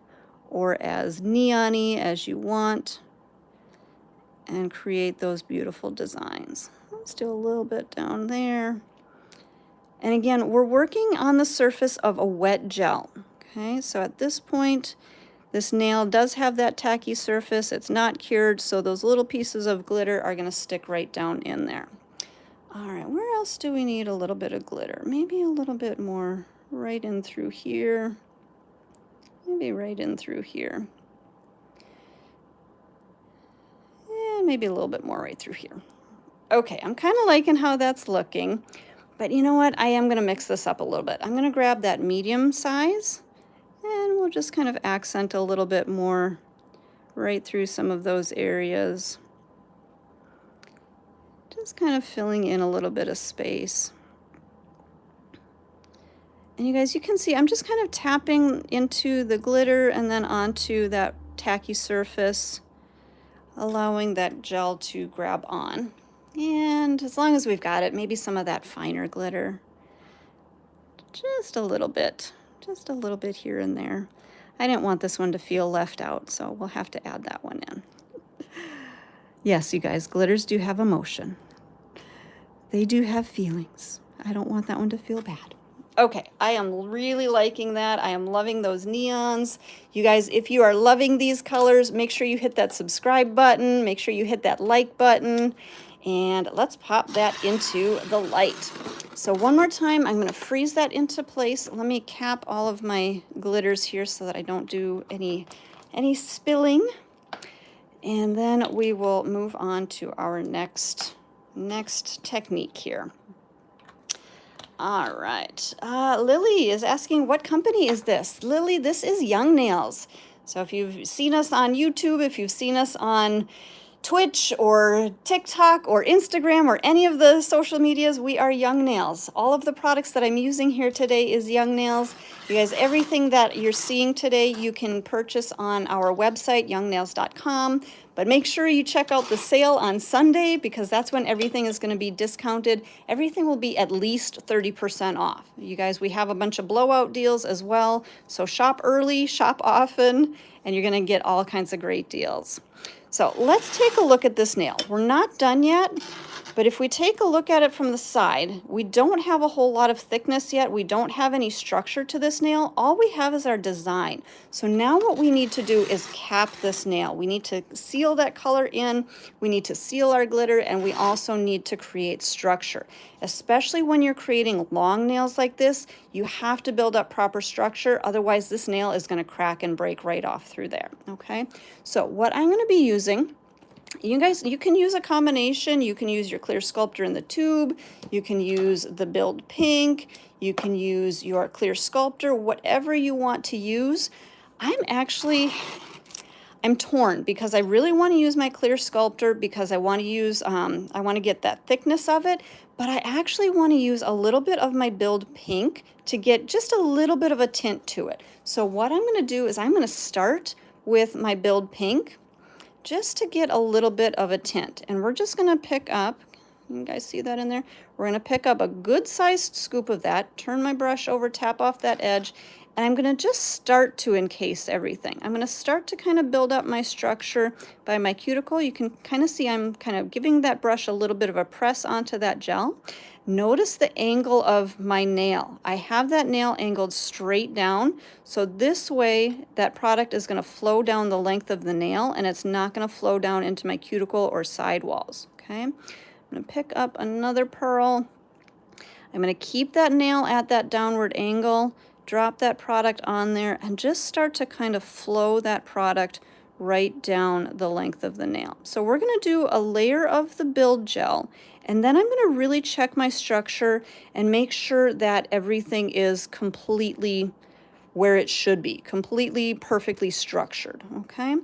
or as neon-y as you want and create those beautiful designs. Let's do a little bit down there. And again, we're working on the surface of a wet gel. Okay, so at this point, this nail does have that tacky surface. It's not cured, so those little pieces of glitter are going to stick right down in there. All right, where else do we need a little bit of glitter? Maybe a little bit more right in through here. Maybe right in through here. And maybe a little bit more right through here. Okay, I'm kind of liking how that's looking, but you know what? I am going to mix this up a little bit. I'm going to grab that medium size, and we'll just kind of accent a little bit more right through some of those areas. Just kind of filling in a little bit of space. And you guys, you can see I'm just kind of tapping into the glitter and then onto that tacky surface, allowing that gel to grab on. And as long as we've got it, maybe some of that finer glitter. Just a little bit here and there. I didn't want this one to feel left out, so we'll have to add that one in. Yes, you guys, glitters do have emotion. They do have feelings. I don't want that one to feel bad. Okay, I am really liking that. I am loving those neons. You guys, if you are loving these colors, make sure you hit that subscribe button. Make sure you hit that like button. And let's pop that into the light. So one more time, I'm going to freeze that into place. Let me cap all of my glitters here so that I don't do any spilling. And then we will move on to our next technique here. All right. Lily is asking, what company is this? Lily, this is Young Nails. So if you've seen us on YouTube, if you've seen us on Twitch or TikTok or Instagram or any of the social medias, we are Young Nails. All of the products that I'm using here today is Young Nails. You guys, everything that you're seeing today, you can purchase on our website, youngnails.com. But make sure you check out the sale on Sunday because that's when everything is going to be discounted. Everything will be at least 30% off. You guys, we have a bunch of blowout deals as well. So shop early, shop often, and you're going to get all kinds of great deals. So let's take a look at this nail. We're not done yet, but if we take a look at it from the side, we don't have a whole lot of thickness yet. We don't have any structure to this nail. All we have is our design. So now what we need to do is cap this nail. We need to seal that color in, we need to seal our glitter, and we also need to create structure. Especially when you're creating long nails like this, you have to build up proper structure. Otherwise, this nail is going to crack and break right off through there. Okay, so what I'm going to be using, you guys, you can use a combination. You can use your clear Sculptor in the tube. You can use the Build Pink. You can use your clear Sculptor, whatever you want to use. I'm I'm torn because I really want to use my clear sculptor because I want to use, I want to get that thickness of it, but I actually want to use a little bit of my Build Pink to get just a little bit of a tint to it. So what I'm going to do is I'm going to start with my Build Pink just to get a little bit of a tint. And we're just going to pick up, you guys see that in there? We're going to pick up a good sized scoop of that, turn my brush over, tap off that edge, and I'm going to just start to encase everything. I'm going to start to kind of build up my structure by my cuticle. You can kind of see I'm kind of giving that brush a little bit of a press onto that gel. Notice the angle of my nail. I have that nail angled straight down, so this way that product is going to flow down the length of the nail and it's not going to flow down into my cuticle or sidewalls. Okay, I'm going to pick up another pearl. I'm going to keep that nail at that downward angle, drop that product on there, and just start to kind of flow that product right down the length of the nail. So we're going to do a layer of the build gel, and then I'm going to really check my structure and make sure that everything is completely where it should be, completely perfectly structured, okay?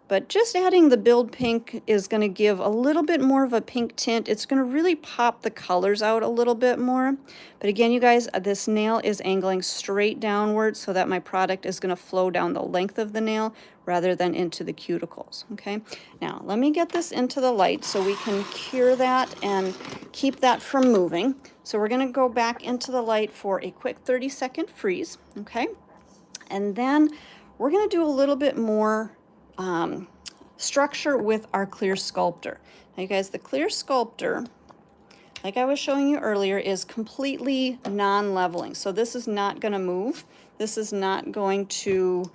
But just adding the Build Pink is going to give a little bit more of a pink tint. It's going to really pop the colors out a little bit more. But again, you guys, this nail is angling straight downward so that my product is going to flow down the length of the nail rather than into the cuticles, okay? Now, let me get this into the light so we can cure that and keep that from moving. So we're going to go back into the light for a quick 30-second freeze, okay? And then we're going to do a little bit more structure with our clear sculptor. Now you guys, the clear sculptor, like I was showing you earlier, is completely non-leveling. So this is not going to move. This is not going to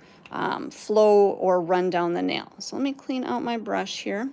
flow or run down the nail. So let me clean out my brush here.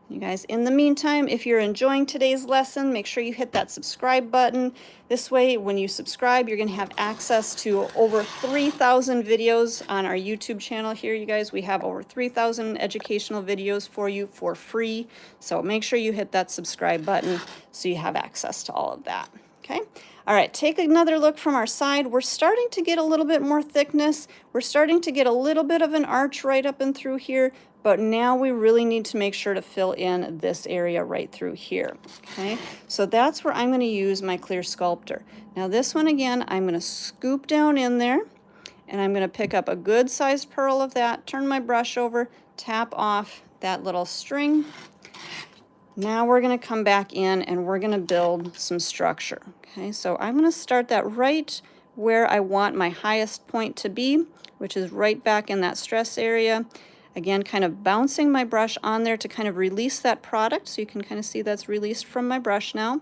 You guys, in the meantime, if you're enjoying today's lesson, make sure you hit that subscribe button. This way, when you subscribe, you're going to have access to over 3,000 videos on our YouTube channel here. You guys, we have over 3,000 educational videos for you for free. So make sure you hit that subscribe button so you have access to all of that. Okay. All right, take another look from our side. We're starting to get a little bit more thickness. We're starting to get a little bit of an arch right up and through here, but now we really need to make sure to fill in this area right through here. Okay, so that's where I'm going to use my clear sculptor. Now this one again, I'm going to scoop down in there and I'm going to pick up a good sized pearl of that, turn my brush over, tap off that little string. Now we're going to come back in and we're going to build some structure. Okay, so I'm going to start that right where I want my highest point to be, which is right back in that stress area. Again, kind of bouncing my brush on there to kind of release that product. So you can kind of see that's released from my brush now.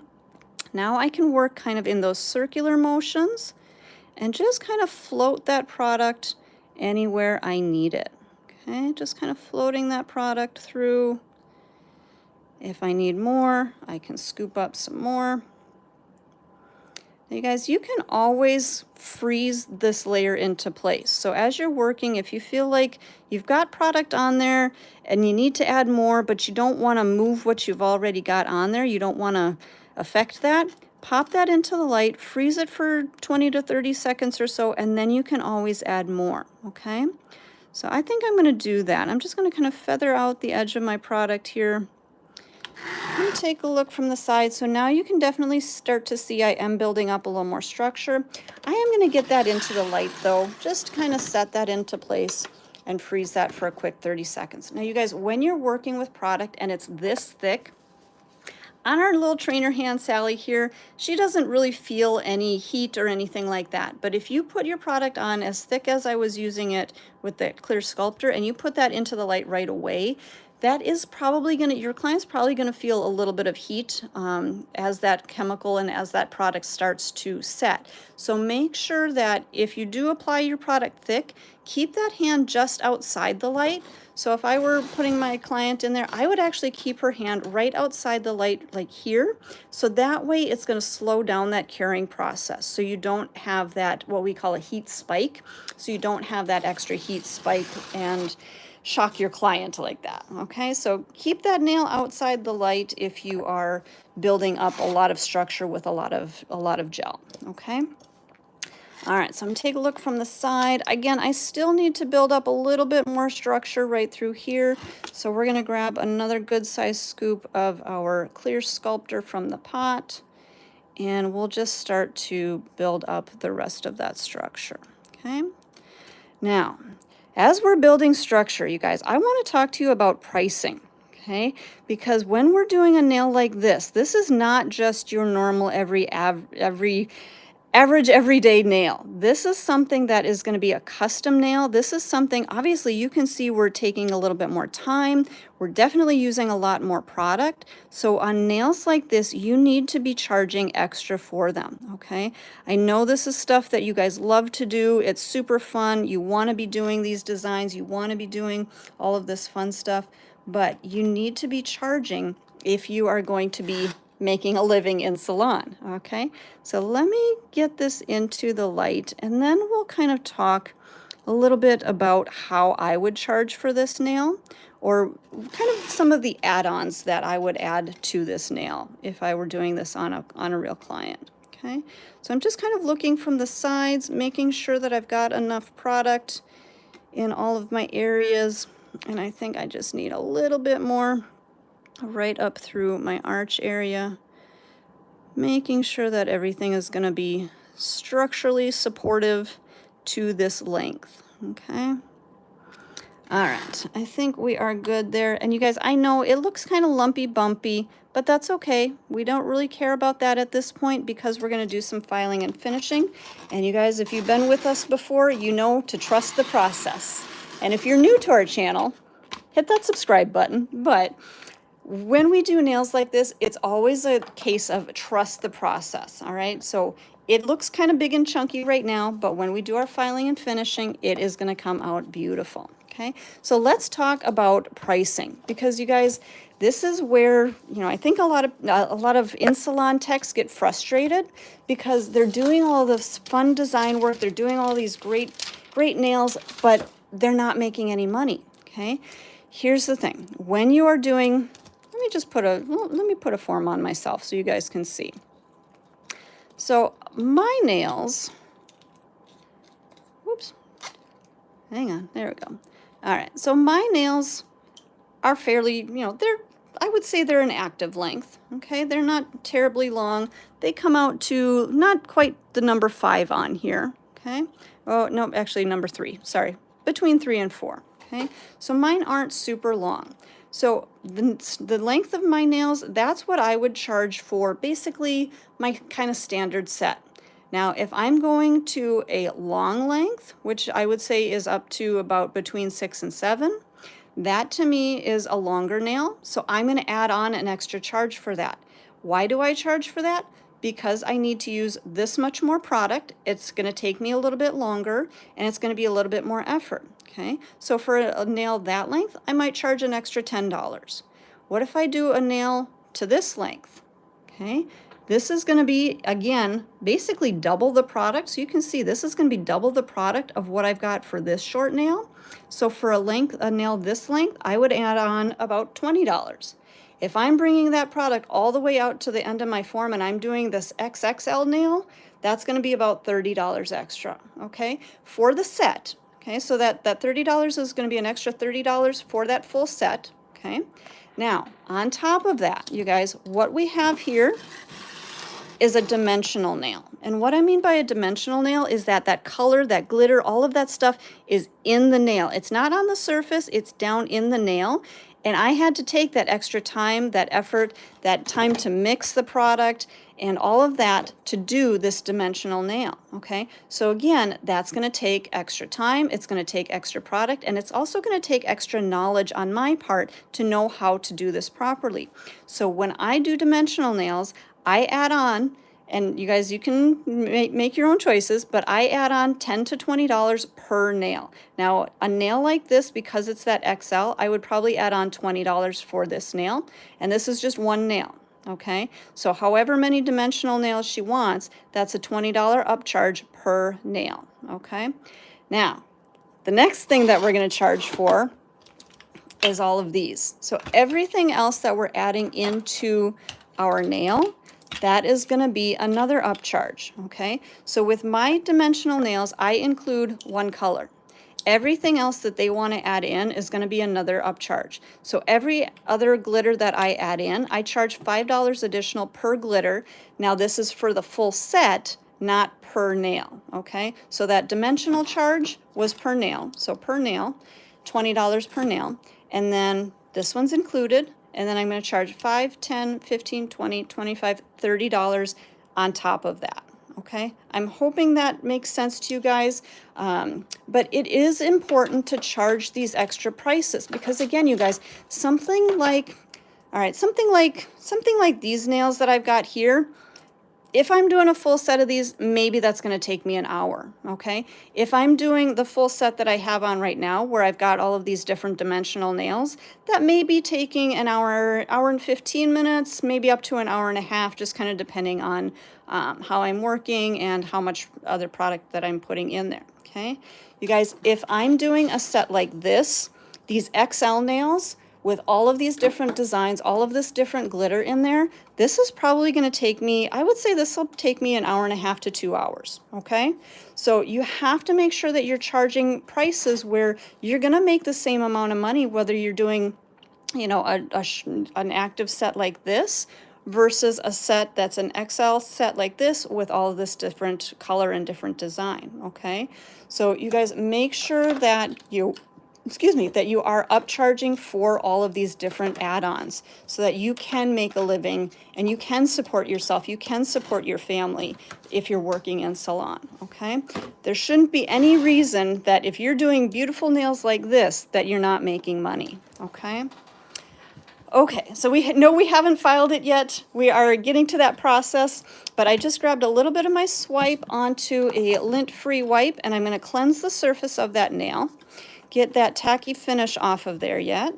Now I can work kind of in those circular motions and just kind of float that product anywhere I need it. Okay, just kind of floating that product through. If I need more, I can scoop up some more. Now you guys, you can always freeze this layer into place. So as you're working, if you feel like you've got product on there and you need to add more, but you don't want to move what you've already got on there, you don't want to affect that, pop that into the light, freeze it for 20 to 30 seconds or so, and then you can always add more, okay? So I think I'm going to do that. I'm just going to kind of feather out the edge of my product here. Let me take a look from the side. So now you can definitely start to see I am building up a little more structure. I am going to get that into the light though, just kind of set that into place and freeze that for a quick 30 seconds. Now you guys, when you're working with product and it's this thick, on our little trainer hand, Sally here, she doesn't really feel any heat or anything like that. But if you put your product on as thick as I was using it with the clear sculptor and you put that into the light right away, that is probably going to, your client's probably going to feel a little bit of heat as that chemical and as that product starts to set. So make sure that if you do apply your product thick, keep that hand just outside the light. So if I were putting my client in there, I would actually keep her hand right outside the light, like here. So that way it's going to slow down that curing process. So you don't have that, what we call a heat spike. So you don't have that extra heat spike and shock your client like that. Okay, so keep that nail outside the light if you are building up a lot of structure with a lot of gel. Okay, All right, so I'm gonna take a look from the side. Again, I still need to build up a little bit more structure right through here. So we're gonna grab another good sized scoop of our clear sculptor from the pot, and we'll just start to build up the rest of that structure, okay? Now, as we're building structure, you guys, I wanna talk to you about pricing. Okay, because when we're doing a nail like this is not just your normal average everyday nail. This is something that is going to be a custom nail. This is something, obviously you can see we're taking a little bit more time. We're definitely using a lot more product. So on nails like this, you need to be charging extra for them, okay? I know this is stuff that you guys love to do. It's super fun. You want to be doing these designs. You want to be doing all of this fun stuff, but you need to be charging if you are going to be making a living in salon, okay? So let me get this into the light, and then we'll kind of talk a little bit about how I would charge for this nail, or kind of some of the add-ons that I would add to this nail if I were doing this on a real client, okay? So I'm just kind of looking from the sides, making sure that I've got enough product in all of my areas, and I think I just need a little bit more right up through my arch area, making sure that everything is going to be structurally supportive to this length, okay? All right, I think we are good there. And you guys, I know it looks kind of lumpy bumpy, but that's okay. We don't really care about that at this point because we're going to do some filing and finishing. And you guys, if you've been with us before, you know to trust the process. And if you're new to our channel, hit that subscribe button. But when we do nails like this, it's always a case of trust the process, all right? So it looks kind of big and chunky right now, but when we do our filing and finishing, it is gonna come out beautiful, okay? So let's talk about pricing, because you guys, this is where, you know, I think a lot of in-salon techs get frustrated because they're doing all this fun design work, they're doing all these great nails, but they're not making any money, okay? Here's the thing, when you are doing, let me put a form on myself so you guys can see. So my nails, whoops, hang on, there we go. All right, so my nails are fairly, you know, I would say they're an active length, okay? They're not terribly long. They come out to not quite the number 5 on here, okay? Oh, no, actually number 3, sorry, between 3 and 4, okay? So mine aren't super long. So the length of my nails, that's what I would charge for basically my kind of standard set. Now, if I'm going to a long length, which I would say is up to about between 6 and 7, that to me is a longer nail. So I'm going to add on an extra charge for that. Why do I charge for that? Because I need to use this much more product. It's going to take me a little bit longer, and it's going to be a little bit more effort. Okay, so for a nail that length, I might charge an extra $10. What if I do a nail to this length? Okay, this is going to be, again, basically double the product. So you can see this is going to be double the product of what I've got for this short nail. So for a nail this length, I would add on about $20. If I'm bringing that product all the way out to the end of my form and I'm doing this XXL nail, that's going to be about $30 extra, okay, for the set. Okay, so that $30 is going to be an extra $30 for that full set, okay? Now, on top of that, you guys, what we have here is a dimensional nail. And what I mean by a dimensional nail is that color, that glitter, all of that stuff is in the nail. It's not on the surface, it's down in the nail. And I had to take that extra time, that effort, that time to mix the product and all of that to do this dimensional nail, okay? So again, that's gonna take extra time, it's gonna take extra product, and it's also gonna take extra knowledge on my part to know how to do this properly. So when I do dimensional nails, I add on, and you guys, you can make your own choices, but I add on $10 to $20 per nail. Now, a nail like this, because it's that XL, I would probably add on $20 for this nail, and this is just one nail, okay? So however many dimensional nails she wants, that's a $20 upcharge per nail, okay? Now, the next thing that we're gonna charge for is all of these. So everything else that we're adding into our nail, that is going to be another upcharge, okay? So with my dimensional nails, I include one color. Everything else that they want to add in is going to be another upcharge. So every other glitter that I add in, I charge $5 additional per glitter. Now this is for the full set, not per nail, okay? So that dimensional charge was per nail. So per nail, $20 per nail. And then this one's included. And then I'm going to charge $5, $10, $15, $20, $25, $30 on top of that. Okay, I'm hoping that makes sense to you guys, but it is important to charge these extra prices because, again, you guys, something like these nails that I've got here, if I'm doing a full set of these, maybe that's going to take me an hour, okay? If I'm doing the full set that I have on right now, where I've got all of these different dimensional nails, that may be taking an hour and 15 minutes, maybe up to an hour and a half, just kind of depending on how I'm working and how much other product that I'm putting in there, okay? You guys, if I'm doing a set like this, these XL nails, with all of these different designs, all of this different glitter in there, this is probably going to take me, I would say this will take me an hour and a half to 2 hours, okay? So you have to make sure that you're charging prices where you're going to make the same amount of money, whether you're doing, you know, an active set like this versus a set that's an XL set like this with all of this different color and different design, okay? So you guys make sure that you are upcharging for all of these different add-ons so that you can make a living and you can support yourself, you can support your family if you're working in salon, okay? There shouldn't be any reason that if you're doing beautiful nails like this that you're not making money, okay? Okay, so we know we haven't filed it yet. We are getting to that process, but I just grabbed a little bit of my swipe onto a lint-free wipe and I'm going to cleanse the surface of that nail. Get that tacky finish off of there yet.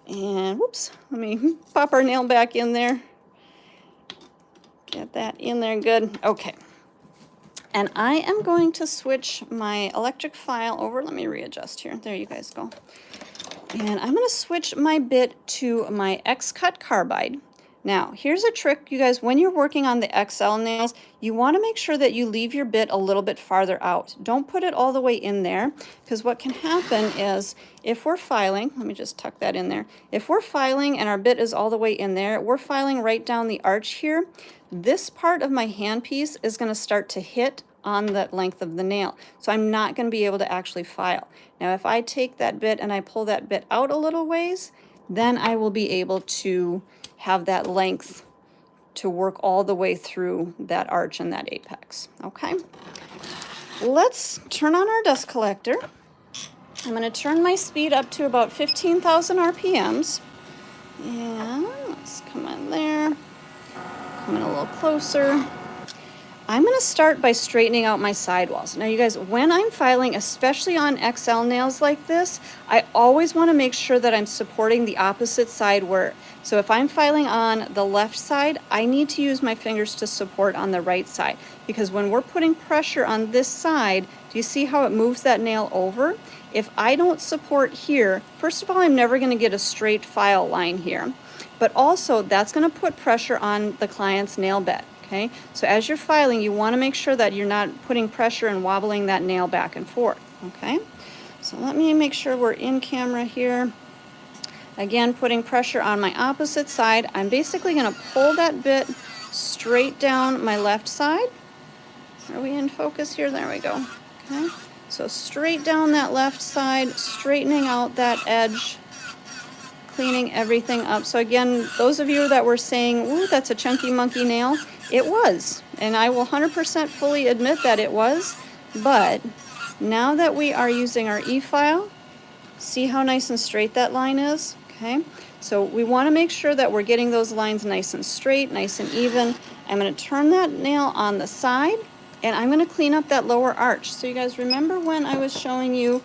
And whoops, let me pop our nail back in there. Get that in there good. Okay. And I am going to switch my electric file over. Let me readjust here. There you guys go. And I'm going to switch my bit to my X-Cut carbide. Now, here's a trick, you guys. When you're working on the XL nails, you want to make sure that you leave your bit a little bit farther out. Don't put it all the way in there, because what can happen is if we're filing, let me just tuck that in there. If we're filing and our bit is all the way in there, we're filing right down the arch here. This part of my handpiece is going to start to hit on the length of the nail. So I'm not going to be able to actually file. Now, if I take that bit and I pull that bit out a little ways, then I will be able to have that length to work all the way through that arch and that apex, okay? Let's turn on our dust collector. I'm going to turn my speed up to about 15,000 RPMs. And let's come in there, come in a little closer. I'm going to start by straightening out my sidewalls. Now, you guys, when I'm filing, especially on XL nails like this, I always want to make sure that I'm supporting the opposite side where, so if I'm filing on the left side, I need to use my fingers to support on the right side. Because when we're putting pressure on this side, do you see how it moves that nail over? If I don't support here, first of all, I'm never going to get a straight file line here. But also, that's going to put pressure on the client's nail bed. Okay, so as you're filing, you want to make sure that you're not putting pressure and wobbling that nail back and forth. Okay, so let me make sure we're in camera here. Again, putting pressure on my opposite side. I'm basically going to pull that bit straight down my left side. Are we in focus here? There we go. Okay, so straight down that left side, straightening out that edge, cleaning everything up. So again, those of you that were saying, ooh, that's a chunky monkey nail, it was, and I will 100% fully admit that it was, but now that we are using our e-file, see how nice and straight that line is, okay? So we want to make sure that we're getting those lines nice and straight, nice and even. I'm going to turn that nail on the side, and I'm going to clean up that lower arch. So you guys remember when I was showing you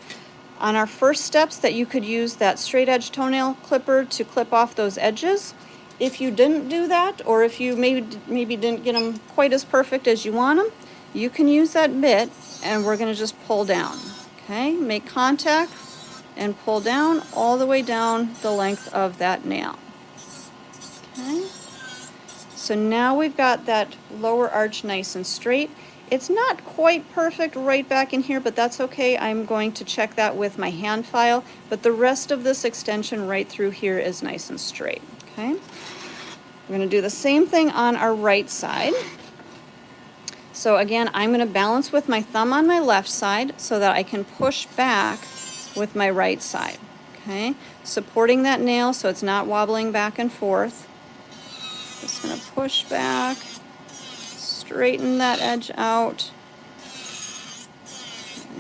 on our first steps that you could use that straight edge toenail clipper to clip off those edges? If you didn't do that, or if you maybe didn't get them quite as perfect as you want them, you can use that bit, and we're going to just pull down. Okay, make contact and pull down all the way down the length of that nail. Okay, So now we've got that lower arch nice and straight. It's not quite perfect right back in here, but that's okay. I'm going to check that with my hand file, but the rest of this extension right through here is nice and straight, okay? We're gonna do the same thing on our right side. So again, I'm gonna balance with my thumb on my left side so that I can push back with my right side, okay? Supporting that nail so it's not wobbling back and forth. Just gonna push back, straighten that edge out,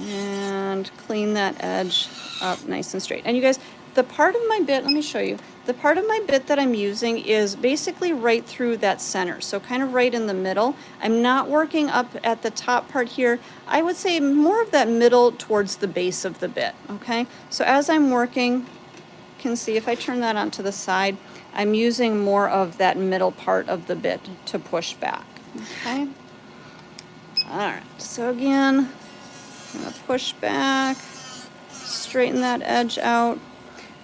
and clean that edge up nice and straight. And you guys, the part of my bit, let me show you, the part of my bit that I'm using is basically right through that center, so kind of right in the middle. I'm not working up at the top part here. I would say more of that middle towards the base of the bit, okay? So as I'm working, you can see if I turn that onto the side, I'm using more of that middle part of the bit to push back, okay? All right, so again, I'm gonna push back, straighten that edge out.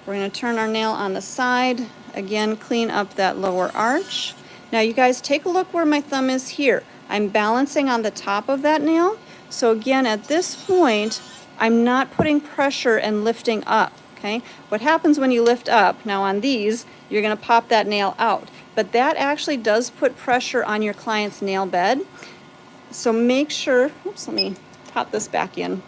We're gonna turn our nail on the side, again, clean up that lower arch. Now you guys take a look where my thumb is here. I'm balancing on the top of that nail. So again, at this point, I'm not putting pressure and lifting up, okay? What happens when you lift up, now on these, you're gonna pop that nail out. But that actually does put pressure on your client's nail bed. So make sure, oops, let me pop this back in,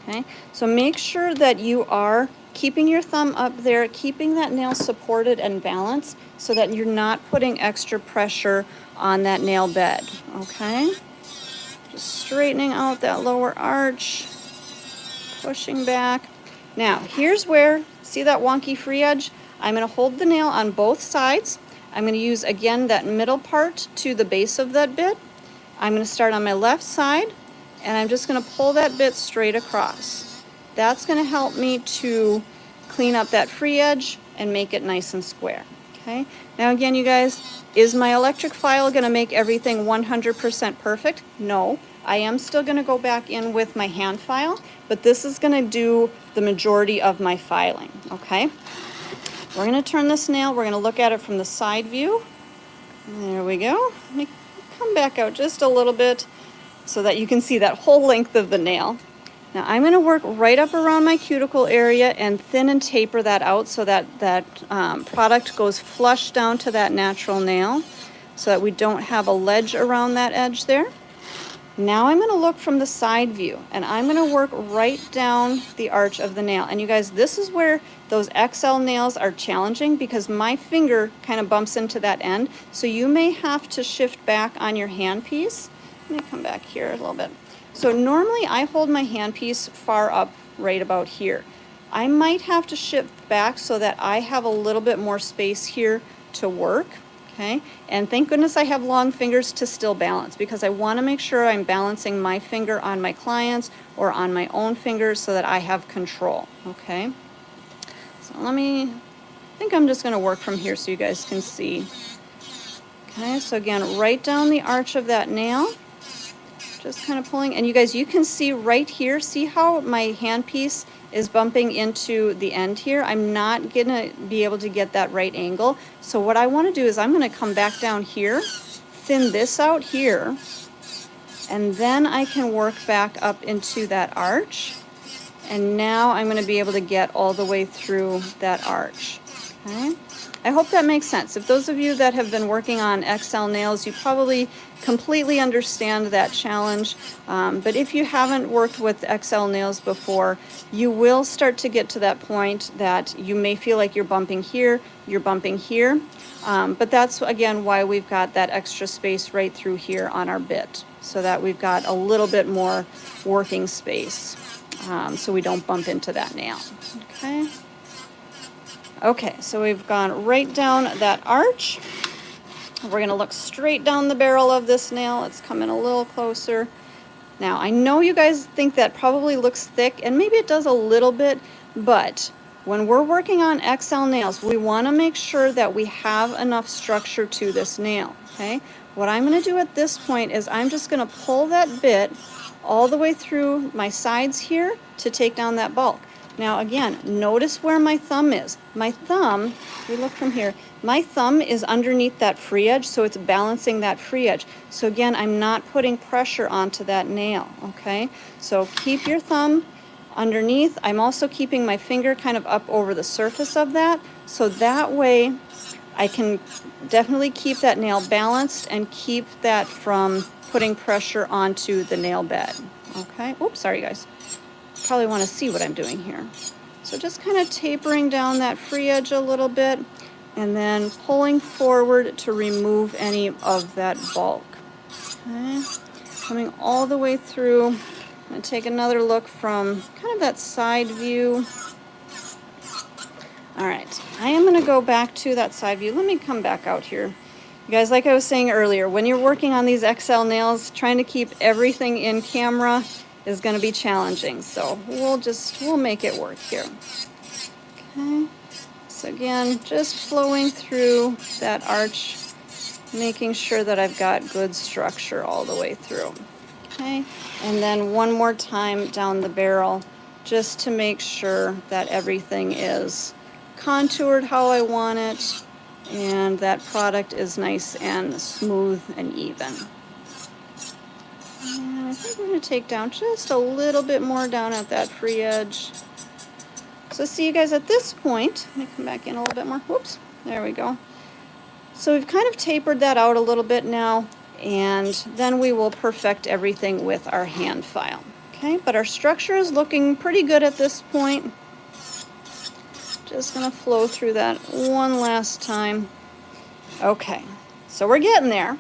okay? So make sure that you are keeping your thumb up there, keeping that nail supported and balanced so that you're not putting extra pressure on that nail bed, okay? Just straightening out that lower arch, pushing back. Now, here's where, see that wonky free edge? I'm gonna hold the nail on both sides. I'm gonna use, again, that middle part to the base of that bit. I'm gonna start on my left side, and I'm just gonna pull that bit straight across. That's gonna help me to clean up that free edge and make it nice and square, okay? Now again, you guys, is my electric file gonna make everything 100% perfect? No, I am still gonna go back in with my hand file, but this is gonna do the majority of my filing, okay? We're gonna turn this nail, we're gonna look at it from the side view. There we go. Let me come back out just a little bit so that you can see that whole length of the nail. Now I'm gonna work right up around my cuticle area and thin and taper that out so that that product goes flush down to that natural nail so that we don't have a ledge around that edge there. Now I'm gonna look from the side view and I'm gonna work right down the arch of the nail. And you guys, this is where those XL nails are challenging because my finger kind of bumps into that end. So you may have to shift back on your handpiece. Let me come back here a little bit. So normally I hold my handpiece far up right about here. I might have to shift back so that I have a little bit more space here to work. Okay, and thank goodness I have long fingers to still balance because I want to make sure I'm balancing my finger on my client's or on my own fingers so that I have control, okay? So I think I'm just going to work from here so you guys can see. Okay, so again, right down the arch of that nail, just kind of pulling, and you guys, you can see right here, see how my handpiece is bumping into the end here. I'm not gonna be able to get that right angle. So what I wanna do is I'm gonna come back down here, thin this out here, and then I can work back up into that arch. And now I'm gonna be able to get all the way through that arch, okay? I hope that makes sense. If those of you that have been working on XL nails, you probably completely understand that challenge. But if you haven't worked with XL nails before, you will start to get to that point that you may feel like you're bumping here, but that's again why we've got that extra space right through here on our bit, so that we've got a little bit more working space, so we don't bump into that nail, okay? Okay, so we've gone right down that arch. We're gonna look straight down the barrel of this nail. It's coming a little closer. Now, I know you guys think that probably looks thick, and maybe it does a little bit, but when we're working on XL nails, we wanna make sure that we have enough structure to this nail, okay? What I'm gonna do at this point is I'm just gonna pull that bit all the way through my sides here to take down that bulk. Now again, notice where my thumb is. My thumb, if we look from here, my thumb is underneath that free edge, so it's balancing that free edge. So again, I'm not putting pressure onto that nail, okay? So keep your thumb underneath. I'm also keeping my finger kind of up over the surface of that, so that way I can definitely keep that nail balanced and keep that from putting pressure onto the nail bed, okay? Oops, sorry guys. Probably want to see what I'm doing here. So just kind of tapering down that free edge a little bit and then pulling forward to remove any of that bulk. Okay, coming all the way through. I'm going to take another look from kind of that side view. All right, I am going to go back to that side view. Let me come back out here. You guys, like I was saying earlier, when you're working on these XL nails, trying to keep everything in camera is going to be challenging. So we'll make it work here. Okay, so again, just flowing through that arch, making sure that I've got good structure all the way through. Okay, and then one more time down the barrel, just to make sure that everything is contoured how I want it and that product is nice and smooth and even. And I think we're going to take down just a little bit more down at that free edge. So see you guys at this point. Let me come back in a little bit more. Whoops, there we go. So we've kind of tapered that out a little bit now, and then we will perfect everything with our hand file. Okay, but our structure is looking pretty good at this point. Just going to flow through that one last time. Okay, so we're getting there.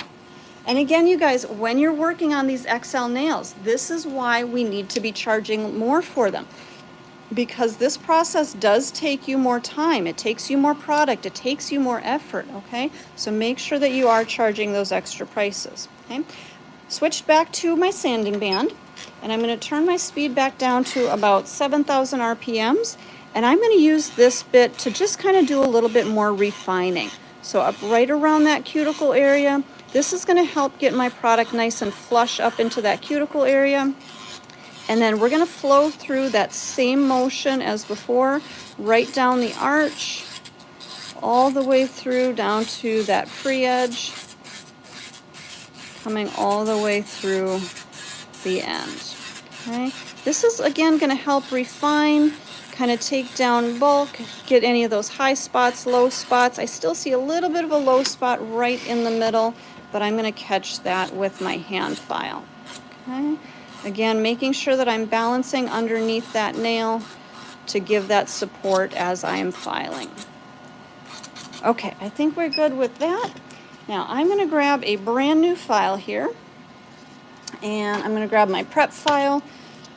And again, you guys, when you're working on these XL nails, this is why we need to be charging more for them. Because this process does take you more time. It takes you more product. It takes you more effort, okay? So make sure that you are charging those extra prices, okay? Switched back to my sanding band, and I'm going to turn my speed back down to about 7,000 RPMs. And I'm going to use this bit to just kind of do a little bit more refining. So up right around that cuticle area, this is going to help get my product nice and flush up into that cuticle area. And then we're going to flow through that same motion as before, right down the arch, all the way through down to that free edge, coming all the way through the end. Okay? This is, again, going to help refine, kind of take down bulk, get any of those high spots, low spots. I still see a little bit of a low spot right in the middle, but I'm going to catch that with my hand file. Okay? Again, making sure that I'm balancing underneath that nail to give that support as I am filing. Okay, I think we're good with that. Now I'm going to grab a brand new file here, and I'm going to grab my prep file.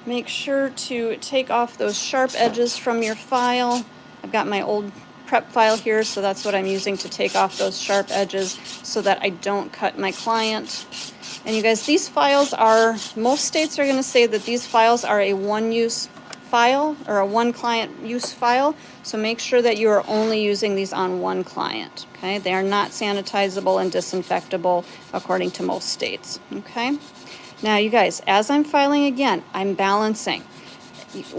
Make sure to take off those sharp edges from your file. I've got my old prep file here, so that's what I'm using to take off those sharp edges so that I don't cut my client. And you guys, these files are, most states are going to say that these files are a one-use file or a one-client use file, so make sure that you are only using these on one client, okay? They are not sanitizable and disinfectable according to most states, okay? Now, you guys, as I'm filing again, I'm balancing.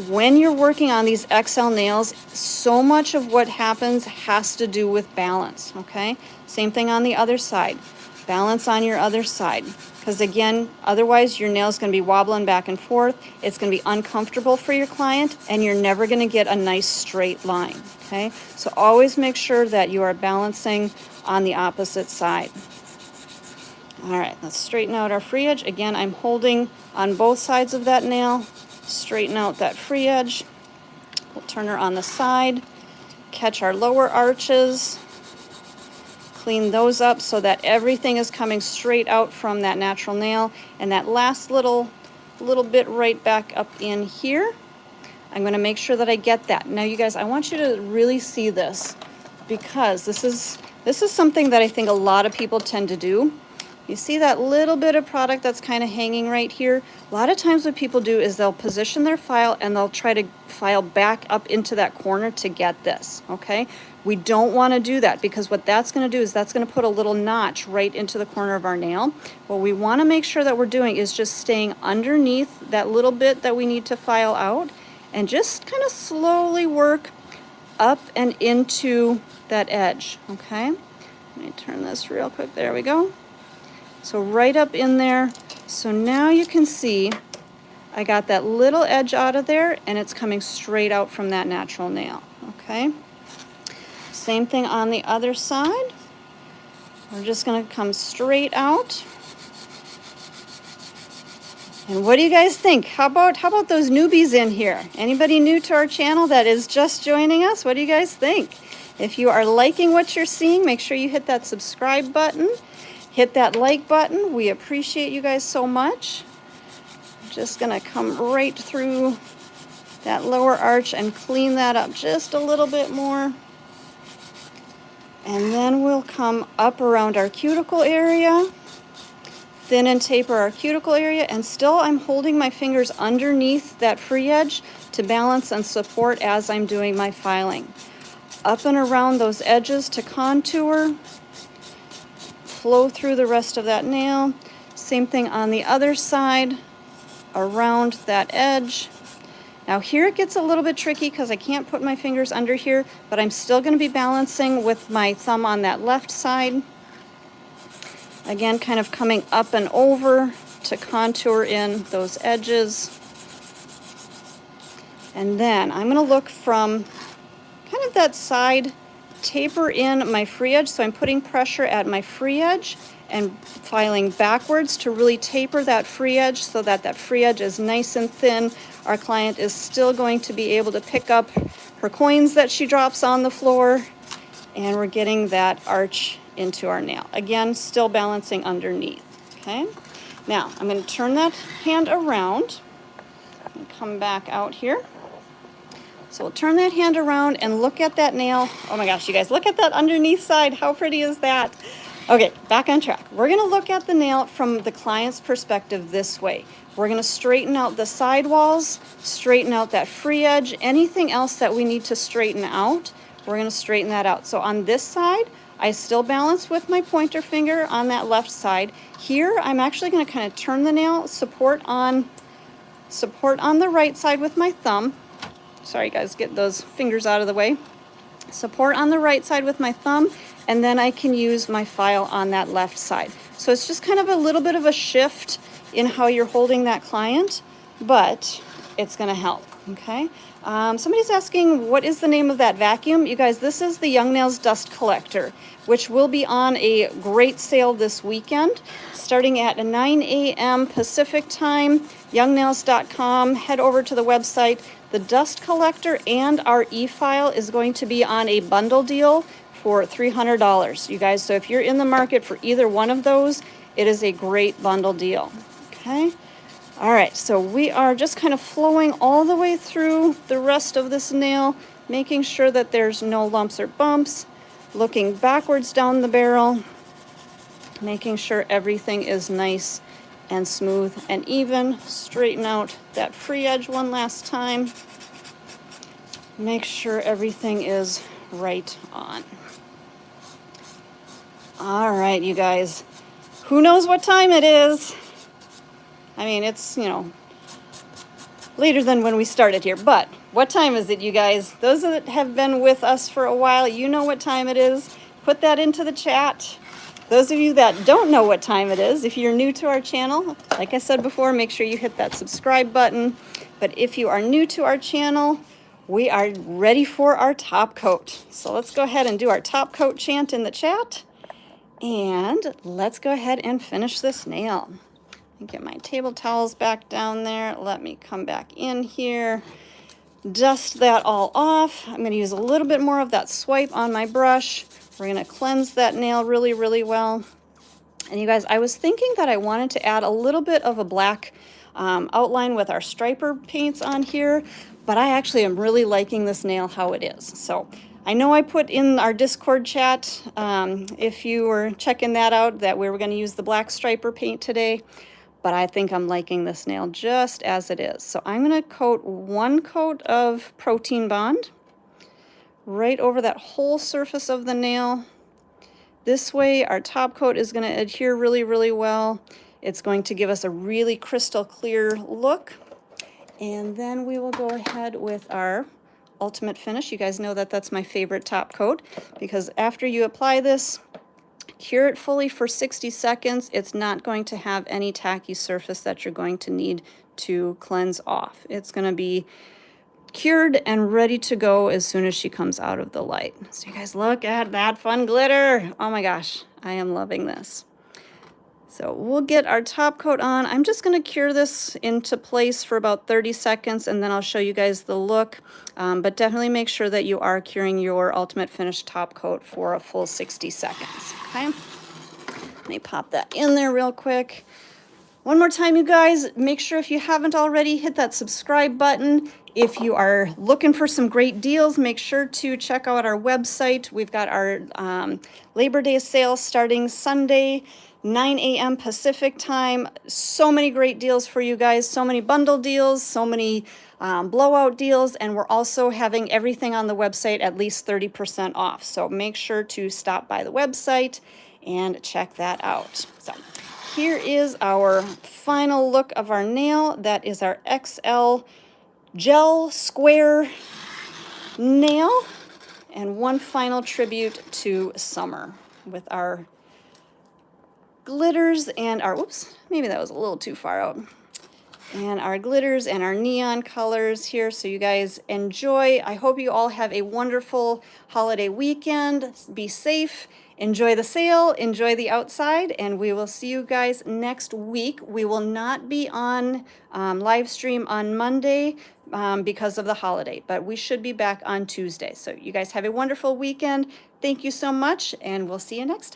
When you're working on these XL nails, so much of what happens has to do with balance, okay? Same thing on the other side. Balance on your other side. Because again, otherwise your nail's going to be wobbling back and forth. It's going to be uncomfortable for your client, and you're never going to get a nice straight line, okay? So always make sure that you are balancing on the opposite side. All right, let's straighten out our free edge. Again, I'm holding on both sides of that nail. Straighten out that free edge. We'll turn her on the side. Catch our lower arches. Clean those up so that everything is coming straight out from that natural nail. And that last little bit right back up in here, I'm going to make sure that I get that. Now, you guys, I want you to really see this, because this is something that I think a lot of people tend to do. You see that little bit of product that's kind of hanging right here? A lot of times what people do is they'll position their file and they'll try to file back up into that corner to get this, okay? We don't want to do that, because what that's going to do is that's going to put a little notch right into the corner of our nail. What we want to make sure that we're doing is just staying underneath that little bit that we need to file out, and just kind of slowly work up and into that edge, okay? Let me turn this real quick. There we go. So right up in there. So now you can see I got that little edge out of there, and it's coming straight out from that natural nail, okay? Same thing on the other side. We're just gonna come straight out. And what do you guys think? How about those newbies in here? Anybody new to our channel that is just joining us? What do you guys think? If you are liking what you're seeing, make sure you hit that subscribe button. Hit that like button. We appreciate you guys so much. I'm just gonna come right through that lower arch and clean that up just a little bit more. And then we'll come up around our cuticle area. Thin and taper our cuticle area, and still I'm holding my fingers underneath that free edge to balance and support as I'm doing my filing. Up and around those edges to contour, flow through the rest of that nail. Same thing on the other side, around that edge. Now here it gets a little bit tricky because I can't put my fingers under here, but I'm still going to be balancing with my thumb on that left side. Again, kind of coming up and over to contour in those edges. And then I'm going to look from kind of that side, taper in my free edge. So I'm putting pressure at my free edge and filing backwards to really taper that free edge so that that free edge is nice and thin. Our client is still going to be able to pick up her coins that she drops on the floor. And we're getting that arch into our nail. Again, still balancing underneath, okay? Now, I'm going to turn that hand around and come back out here. So we'll turn that hand around and look at that nail. Oh my gosh, you guys, look at that underneath side. How pretty is that? Okay, back on track. We're going to look at the nail from the client's perspective this way. We're going to straighten out the sidewalls, straighten out that free edge, anything else that we need to straighten out, we're going to straighten that out. So on this side, I still balance with my pointer finger on that left side. Here, I'm actually going to kind of turn the nail, support on the right side with my thumb. Sorry guys, get those fingers out of the way. Support on the right side with my thumb, and then I can use my file on that left side. So it's just kind of a little bit of a shift in how you're holding that client, but it's going to help, okay? Somebody's asking, what is the name of that vacuum? You guys, this is the Young Nails Dust Collector, which will be on a great sale this weekend, starting at 9 a.m. Pacific time, youngnails.com. Head over to the website. The Dust Collector and our e-file is going to be on a bundle deal for $300, you guys. So if you're in the market for either one of those, it is a great bundle deal, okay? All right, so we are just kind of flowing all the way through the rest of this nail, making sure that there's no lumps or bumps, looking backwards down the barrel, making sure everything is nice and smooth and even. Straighten out that free edge one last time. Make sure everything is right on. All right, you guys, who knows what time it is? I mean, it's, you know, later than when we started here, but what time is it, you guys? Those that have been with us for a while, you know what time it is. Put that into the chat. Those of you that don't know what time it is, if you're new to our channel, like I said before, make sure you hit that subscribe button. But if you are new to our channel, we are ready for our top coat. So let's go ahead and do our top coat chant in the chat. And let's go ahead and finish this nail. Get my table towels back down there. Let me come back in here. Dust that all off. I'm going to use a little bit more of that swipe on my brush. We're going to cleanse that nail really, really well. And you guys, I was thinking that I wanted to add a little bit of a black outline with our striper paints on here, but I actually am really liking this nail how it is. So I know I put in our Discord chat, if you were checking that out, that we were going to use the black striper paint today. But I think I'm liking this nail just as it is. So I'm going to coat one coat of Protein Bond right over that whole surface of the nail. This way our top coat is going to adhere really, really well. It's going to give us a really crystal clear look. And then we will go ahead with our Ultimate Finish. You guys know that that's my favorite top coat, because after you apply this, cure it fully for 60 seconds. It's not going to have any tacky surface that you're going to need to cleanse off. It's going to be cured and ready to go as soon as she comes out of the light. So you guys look at that fun glitter. Oh my gosh, I am loving this. So we'll get our top coat on. I'm just going to cure this into place for about 30 seconds, and then I'll show you guys the look. But definitely make sure that you are curing your Ultimate Finish top coat for a full 60 seconds. Okay? Let me pop that in there real quick. One more time, you guys, make sure if you haven't already, hit that subscribe button. If you are looking for some great deals, make sure to check out our website. We've got our Labor Day sale starting Sunday, 9 a.m. Pacific time. So many great deals for you guys, so many bundle deals, so many blowout deals, and we're also having everything on the website at least 30% off. So make sure to stop by the website and check that out. So here is our final look of our nail. That is our XL gel square nail, and one final tribute to summer with our glitters and our, oops, maybe that was a little too far out, and our glitters and our neon colors here. So you guys enjoy. I hope you all have a wonderful holiday weekend. Be safe. Enjoy the sale, enjoy the outside, and we will see you guys next week. We will not be on live stream on Monday because of the holiday, but we should be back on Tuesday. So you guys have a wonderful weekend. Thank you so much, and we'll see you next time.